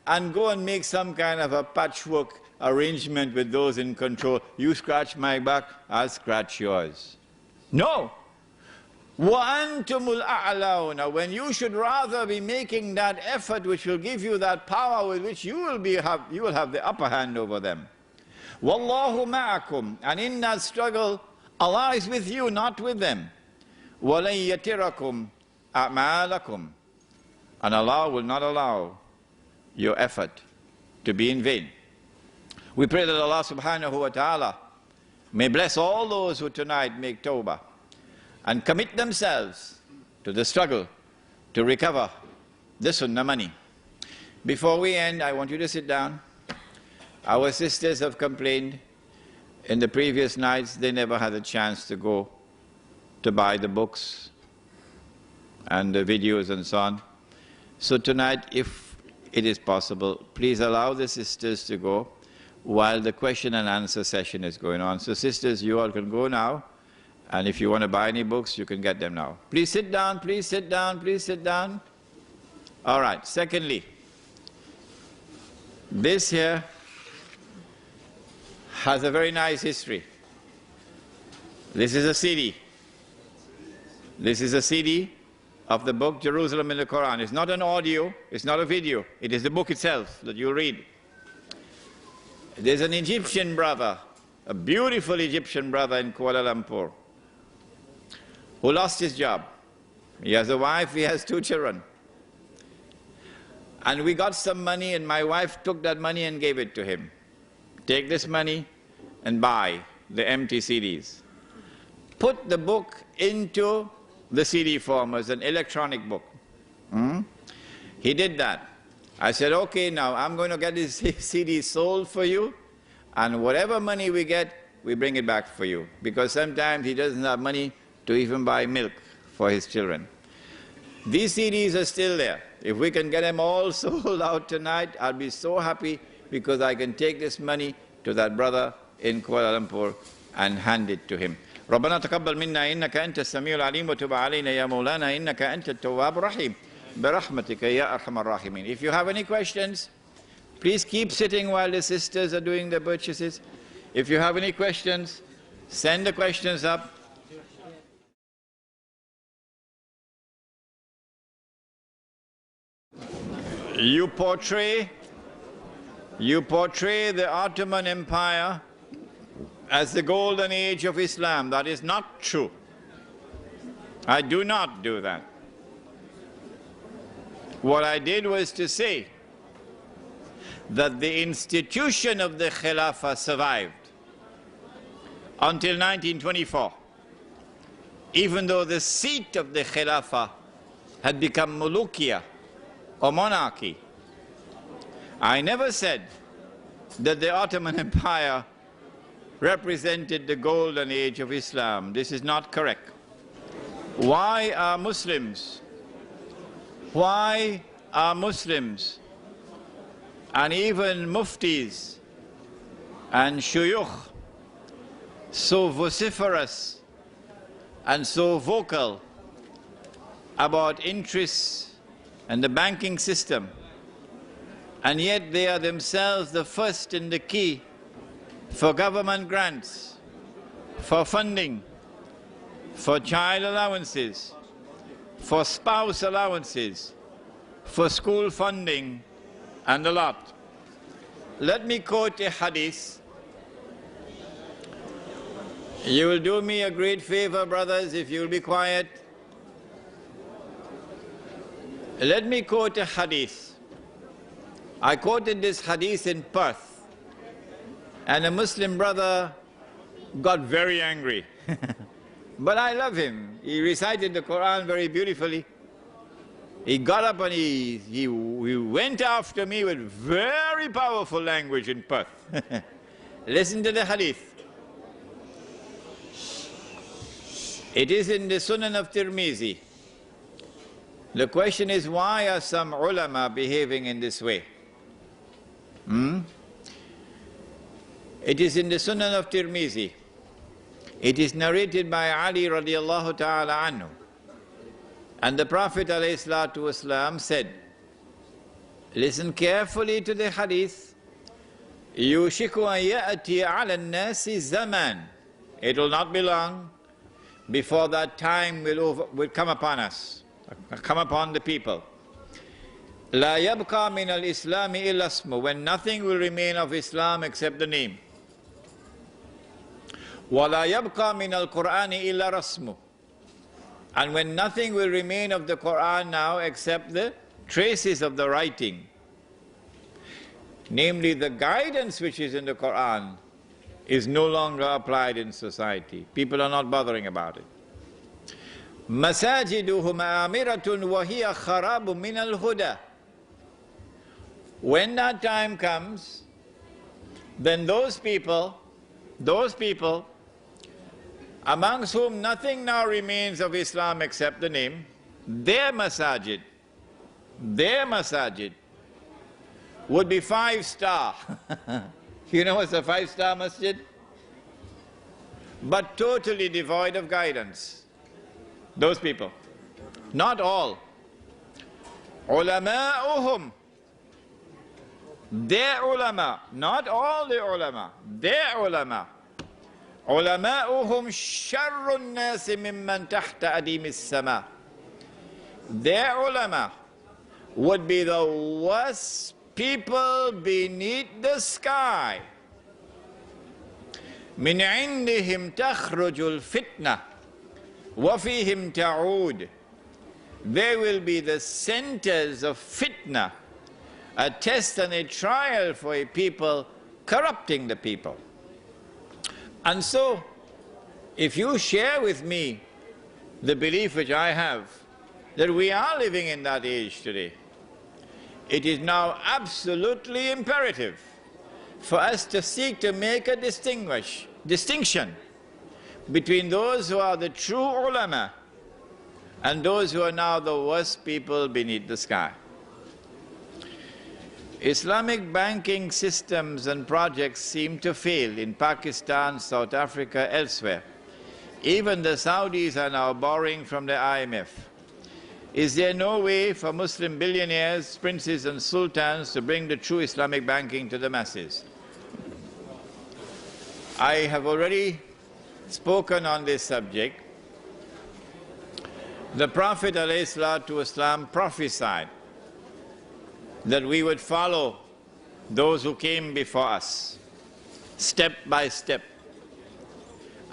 and go and make some kind of a patchwork arrangement with those in control. You scratch my back, I'll scratch yours. No. وَأَنْتُمُ الْأَعْلَوْنَ. When you should rather be making that effort which will give you that power with which you will have the upper hand over them. وَاللَّهُ مَعَكُمْ. And in that struggle, Allah is with you, not with them. وَلَنْ يَتِرَكُمْ أَعْمَالَكُمْ. And Allah will not allow your effort to be in vain. We pray that Allah subhanahu wa ta'ala may bless all those who tonight make tawbah and commit themselves to the struggle to recover the sunnah money. Before we end, I want you to sit down. Our sisters have complained in the previous nights they never had a chance to go to buy the books and the videos and so on. So tonight, if it is possible, please allow the sisters to go while the question and answer session is going on. So sisters, you all can go now, and if you want to buy any books, you can get them now. Please sit down, please sit down, please sit down. All right, secondly, this here has a very nice history. This is a CD. This is a CD of the book Jerusalem in the Quran. It's not an audio, it's not a video, it is the book itself that you read. There's an Egyptian brother, a beautiful Egyptian brother in Kuala Lumpur, who lost his job. He has a wife, he has 2 children. And we got some money, and my wife took that money and gave it to him. Take this money and buy the empty CDs. Put the book into the CD form as an electronic book. He did that. I said, okay, now I'm going to get this CD sold for you, and whatever money we get, we bring it back for you. Because sometimes he doesn't have money to even buy milk for his children. These CDs are still there. If we can get them all sold out tonight, I'll be so happy, because I can take this money to that brother in Kuala Lumpur and hand it to him. ربنا تقبل منا إنك أنت السميع العليم وتب علينا يا مولانا إنك أنت التواب الرحيم برحمتك يا أرحم الراحمين. If you have any questions, please keep sitting while the sisters are doing the purchases. If you have any questions, send the questions up. You portray the Ottoman Empire as the golden age of Islam. That is not true. I do not do that. What I did was to say that the institution of the Khilafah survived until 1924, even though the seat of the Khilafah had become Mulukiya or monarchy. I never said that the Ottoman Empire represented the golden age of Islam. This is not correct. Why are Muslims and even muftis and shuyukh so vociferous and so vocal about interests and the banking system, and yet they are themselves the first in the key for government grants, for funding, for child allowances, for spouse allowances, for school funding, and a lot. Let me quote a hadith. You will do me a great favor, brothers, if you will be quiet. Let me quote a hadith. I quoted this hadith in Perth, and a Muslim brother got very angry. But I love him. He recited the Quran very beautifully. He got up and he went after me with very powerful language in Perth. Listen to the hadith. It is in the Sunan of Tirmizi. The question is, why are some ulama behaving in this way? It is in the Sunan of Tirmizi. It is narrated by Ali radiallahu ta'ala anhu. And the Prophet alayhi salatu wasalam said, Listen carefully to the hadith. يُوشِكُ أَن يَأْتِيَ عَلَى النَّاسِ زَمَانٌ. It will not be long before that time will come upon us, come upon the people. لَا يَبْقَى مِنَ الْإِسْلَامِ إِلَّا اسْمُ. When nothing will remain of Islam except the name. وَلَا يَبْقَى مِنَ الْقُرْآنِ إِلَّا رَسْمُ. And when nothing will remain of the Quran now except the traces of the writing, namely the guidance which is in the Quran is no longer applied in society. People are not bothering about it. مَسَاجِدُهُمْ آمِرَةٌ وَهِيَ خَرَابٌ مِنَ الْهُدَى. When that time comes, then those people amongst whom nothing now remains of Islam except the name, their masajid would be 5-star. You know what's a 5-star masjid? But totally devoid of guidance. Those people. Not all. Ulama'uhum. Their ulama. Not all the ulama. Their ulama. Ulama'uhum sharrun nasi mimman tahta adimi as-sama. Their ulama would be the worst people beneath the sky. Min indihim takhrujul fitna wa fihim ta'ud. They will be the centers of fitna, a test and a trial for a people, corrupting the people. And so, if you share with me the belief which I have, that we are living in that age today, it is now absolutely imperative for us to seek to make a distinction between those who are the true ulama and those who are now the worst people beneath the sky. Islamic banking systems and projects seem to fail in Pakistan, South Africa, elsewhere. Even the Saudis are now borrowing from the IMF. Is there no way for Muslim billionaires, princes and sultans to bring the true Islamic banking to the masses? I have already spoken on this subject. The Prophet ﷺ prophesied that we would follow those who came before us, step by step.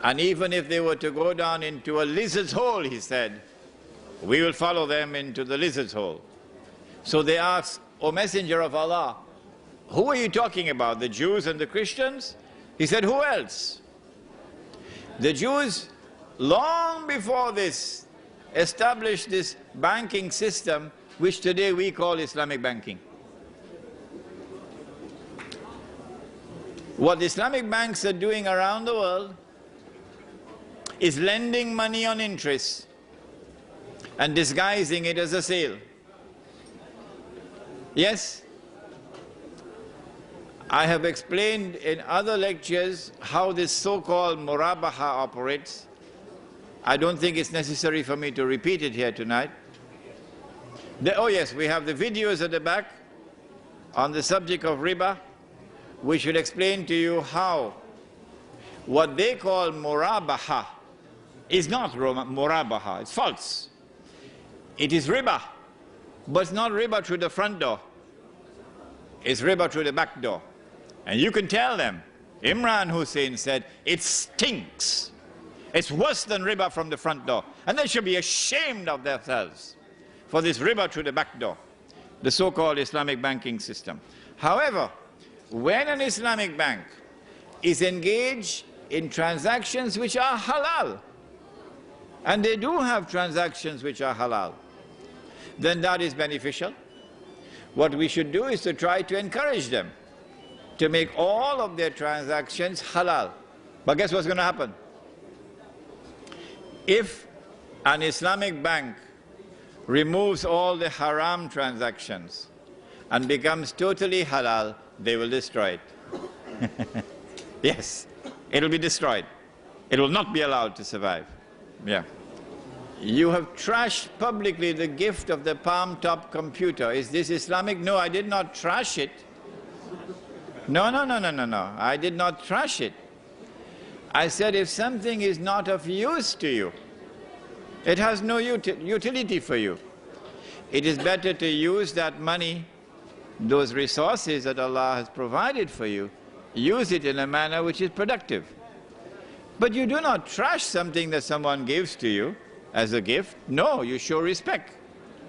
And even if they were to go down into a lizard's hole, he said, we will follow them into the lizard's hole. So they asked, O Messenger of Allah, who are you talking about, the Jews and the Christians? He said, who else? The Jews, long before this, established this banking system which today we call Islamic banking. What Islamic banks are doing around the world is lending money on interest and disguising it as a sale. Yes, I have explained in other lectures how this so-called murabaha operates. I don't think it's necessary for me to repeat it here tonight. Oh yes, we have the videos at the back on the subject of riba, which will explain to you how what they call murabaha is not murabaha, it's false. It is riba, but it's not riba through the front door. It's riba through the back door. And you can tell them, Imran Hussein said, it stinks. It's worse than riba from the front door. And they should be ashamed of themselves for this riba through the back door, the so-called Islamic banking system. However, when an Islamic bank is engaged in transactions which are halal, and they do have transactions which are halal, then that is beneficial. What we should do is to try to encourage them to make all of their transactions halal. But guess what's going to happen? If an Islamic bank removes all the haram transactions and becomes totally halal, they will destroy it. Yes, it will be destroyed. It will not be allowed to survive. Yeah. You have trashed publicly the gift of the palm-top computer. Is this Islamic? No, I did not trash it. No. I did not trash it. I said if something is not of use to you, it has no utility for you, it is better to use that money, those resources that Allah has provided for you, use it in a manner which is productive. But you do not trash something that someone gives to you as a gift. No, you show respect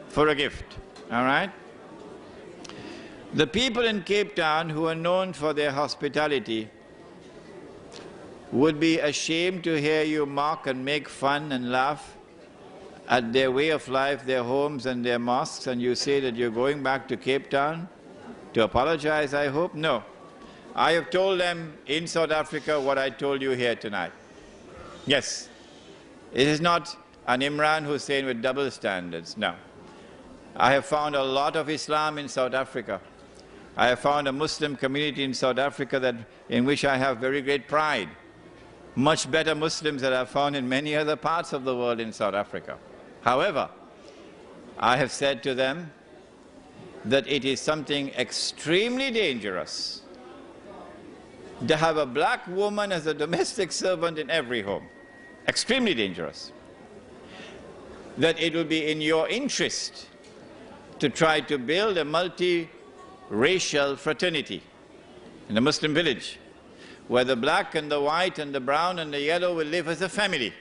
for a gift, all right? The people in Cape Town who are known for their hospitality would be ashamed to hear you mock and make fun and laugh at their way of life, their homes and their mosques, and you say that you're going back to Cape Town to apologize, I hope? No. I have told them in South Africa what I told you here tonight. Yes. It is not an Imran Hussein with double standards, no. I have found a lot of Islam in South Africa. I have found a Muslim community in South Africa in which I have very great pride. Much better Muslims that I've found in many other parts of the world in South Africa. However, I have said to them that it is something extremely dangerous to have a black woman as a domestic servant in every home. Extremely dangerous. That it will be in your interest to try to build a multi-racial fraternity in a Muslim village, where the black and the white and the brown and the yellow will live as a family.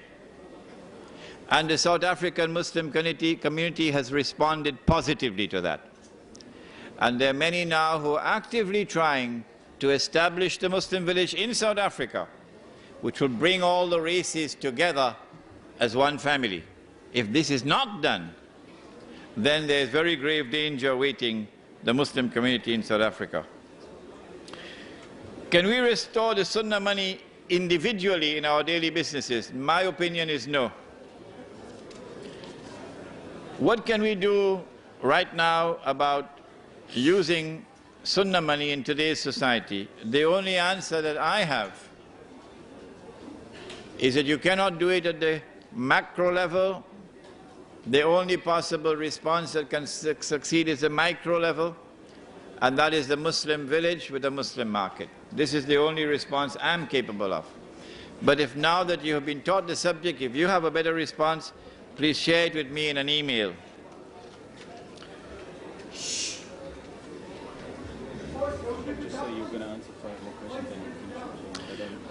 And the South African Muslim community has responded positively to that. And there are many now who are actively trying to establish the Muslim village in South Africa, which will bring all the races together as one family. If this is not done, then there is very grave danger awaiting the Muslim community in South Africa. Can we restore the Sunnah money individually in our daily businesses? My opinion is no. What can we do right now about using Sunnah money in today's society? The only answer that I have is that you cannot do it at the macro level. The only possible response that can succeed is the micro level, and that is the Muslim village with a Muslim market. This is the only response I'm capable of. But if now that you have been taught the subject, if you have a better response, please share it with me in an email.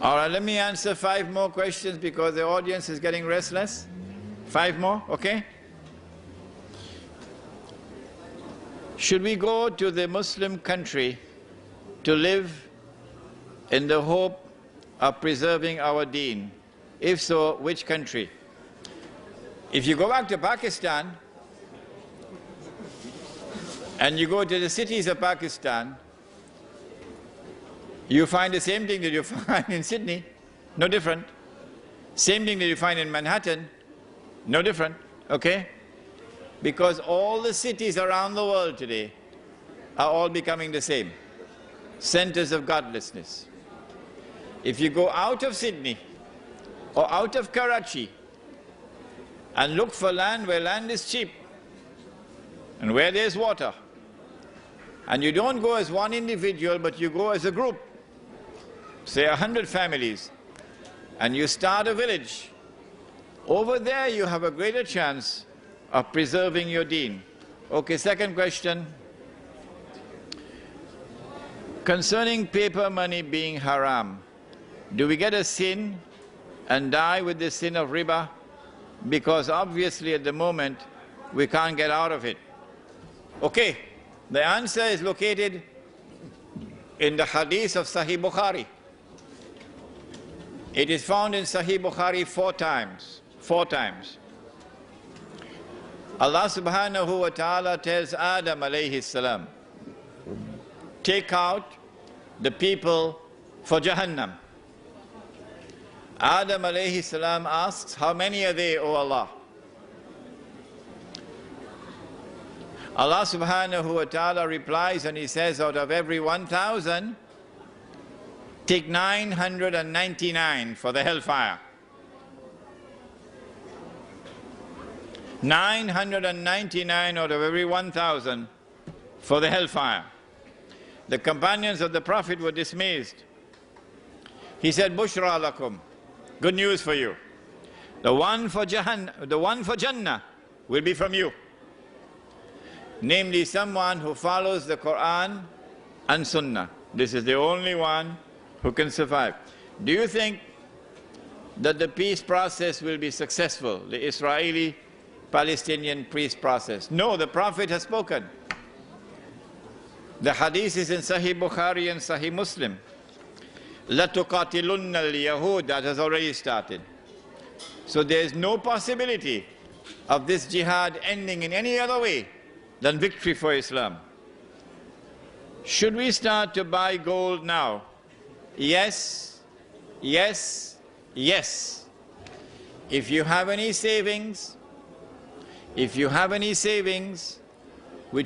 All right, let me answer 5 more questions because the audience is getting restless. 5 more, okay? Should we go to the Muslim country to live in the hope of preserving our deen? If so, which country? If you go back to Pakistan and you go to the cities of Pakistan, you find the same thing that you find in Sydney, no different. Same thing that you find in Manhattan, no different, okay? Because all the cities around the world today are all becoming the same, centers of godlessness. If you go out of Sydney or out of Karachi and look for land where land is cheap and where there's water, and you don't go as one individual but you go as a group, say 100 families, and you start a village, over there you have a greater chance of preserving your deen. Okay, second question. Concerning paper money being haram, do we get a sin and die with the sin of riba? Because obviously at the moment we can't get out of it. Okay, the answer is located in the hadith of Sahih Bukhari. It is found in Sahih Bukhari 4 times. 4 times. Allah subhanahu wa ta'ala tells Adam alayhi salam, take out the people for Jahannam. Adam alayhi salam asks, how many are they, O Allah? Allah subhanahu wa ta'ala replies and he says, out of every 1,000, take 999 for the hellfire. 999 out of every 1,000 for the hellfire. The companions of the Prophet were dismayed. He said, Bushra lakum, good news for you. The one for Jannah will be from you. Namely, someone who follows the Quran and Sunnah. This is the only one who can survive. Do you think that the peace process will be successful, the Israeli-Palestinian peace process? No, the Prophet has spoken. The hadith is in Sahih Bukhari and Sahih Muslim. لَتُقَاتِلُنَّ الْيَهُودَ, that has already started. So there is no possibility of this jihad ending in any other way than victory for Islam. Should we start to buy gold now? Yes, yes, yes. If you have any savings, which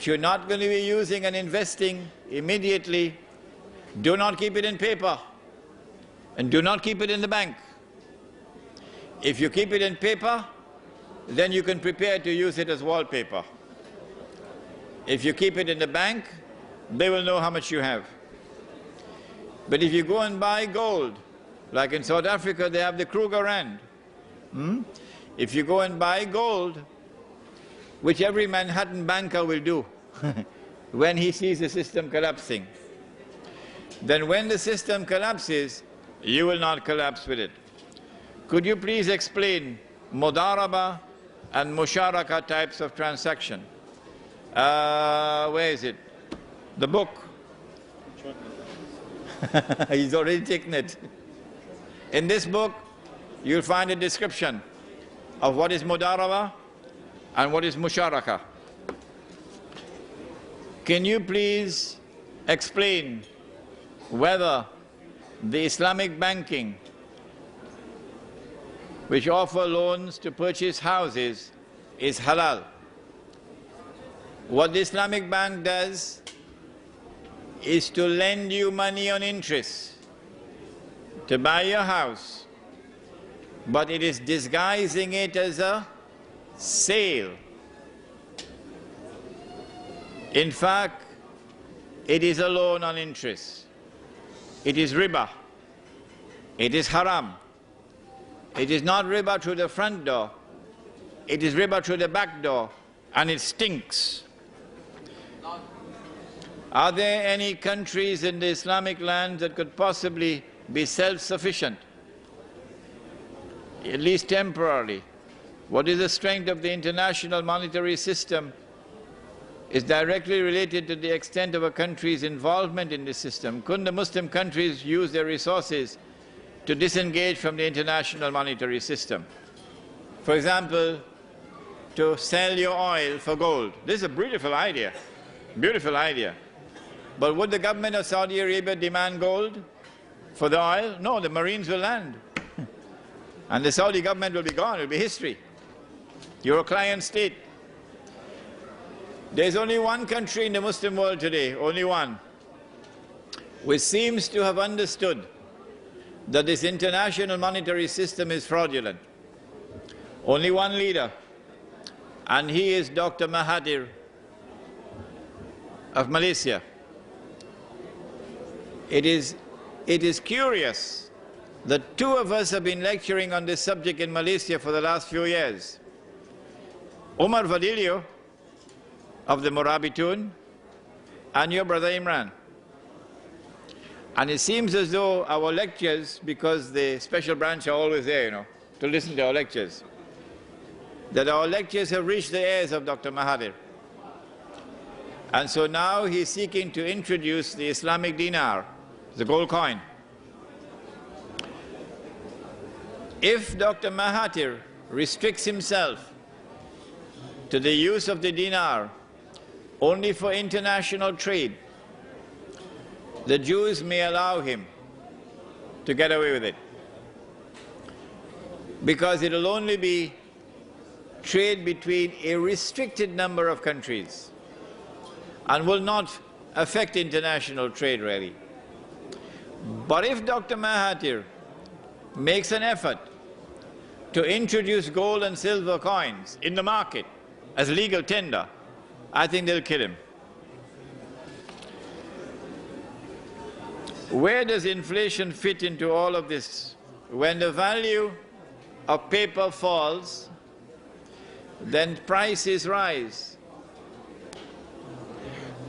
you're not going to be using and investing immediately, do not keep it in paper and do not keep it in the bank. If you keep it in paper, then you can prepare to use it as wallpaper. If you keep it in the bank, they will know how much you have. But if you go and buy gold, like in South Africa they have the Kruger Rand. If you go and buy gold, which every Manhattan banker will do when he sees the system collapsing, then when the system collapses, you will not collapse with it. Could you please explain Mudaraba and Musharaka types of transaction? Where is it? The book. He's already taken it. In this book, you'll find a description of what is Mudaraba and what is Musharaka. Can you please explain whether the Islamic banking, which offer loans to purchase houses, is halal? What the Islamic bank does is to lend you money on interest to buy your house, but it is disguising it as a sale. In fact, it is a loan on interest. It is riba. It is haram. It is not riba through the front door. It is riba through the back door, and it stinks. Are there any countries in the Islamic lands that could possibly be self-sufficient, at least temporarily? What is the strength of the international monetary system is directly related to the extent of a country's involvement in the system. Couldn't the Muslim countries use their resources to disengage from the international monetary system? For example, to sell your oil for gold. This is a beautiful idea, beautiful idea. But would the government of Saudi Arabia demand gold for the oil? No, the Marines will land. And the Saudi government will be gone, it will be history. You're a client state. There's only one country in the Muslim world today, only one, which seems to have understood that this international monetary system is fraudulent. Only one leader, and he is Dr. Mahathir of Malaysia. It is curious that two of us have been lecturing on this subject in Malaysia for the last few years. Omar Vadilio of the Morabitun and your brother Imran. And it seems as though our lectures, because the special branch are always there, to listen to our lectures, that our lectures have reached the ears of Dr. Mahathir. And so now he's seeking to introduce the Islamic dinar, the gold coin. If Dr. Mahathir restricts himself to the use of the dinar only for international trade, the Jews may allow him to get away with it, because it will only be trade between a restricted number of countries and will not affect international trade really. But if Dr. Mahathir makes an effort to introduce gold and silver coins in the market as legal tender, I think they'll kill him. Where does inflation fit into all of this? When the value of paper falls, then prices rise.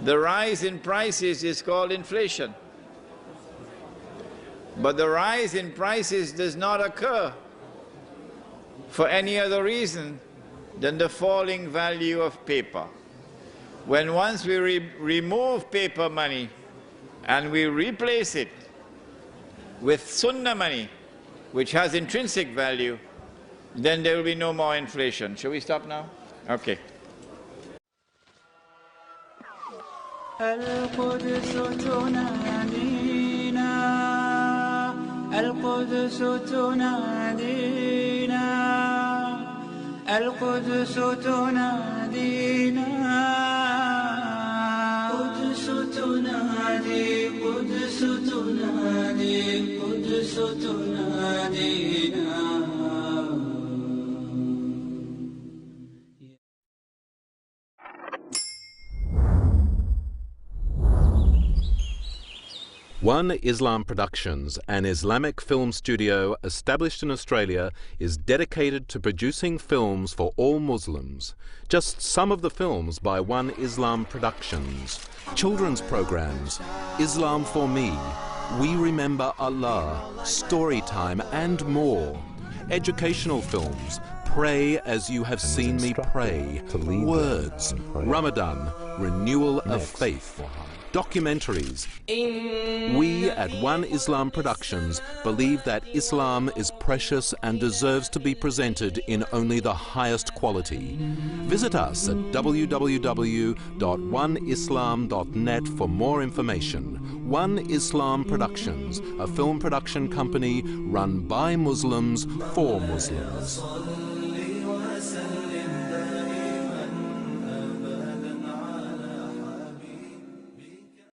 The rise in prices is called inflation. But the rise in prices does not occur for any other reason than the falling value of paper. When once we remove paper money and we replace it with sunnah money, which has intrinsic value, then there will be no more inflation. Shall we stop now? Okay. القدس تنادينا القدس تنادينا القدس تنادينا قدس تنادي قدس تنادي قدس تنادينا. One Islam Productions, an Islamic film studio established in Australia, is dedicated to producing films for all Muslims. Just some of the films by One Islam Productions: children's programs, Islam for Me, We Remember Allah, Storytime, and more. Educational films, Pray as You Have Seen Me Pray, Words, Ramadan, Renewal of Faith. Documentaries. We at One Islam Productions believe that Islam is precious and deserves to be presented in only the highest quality. Visit us at www.oneislam.net for more information. One Islam Productions, a film production company run by Muslims for Muslims.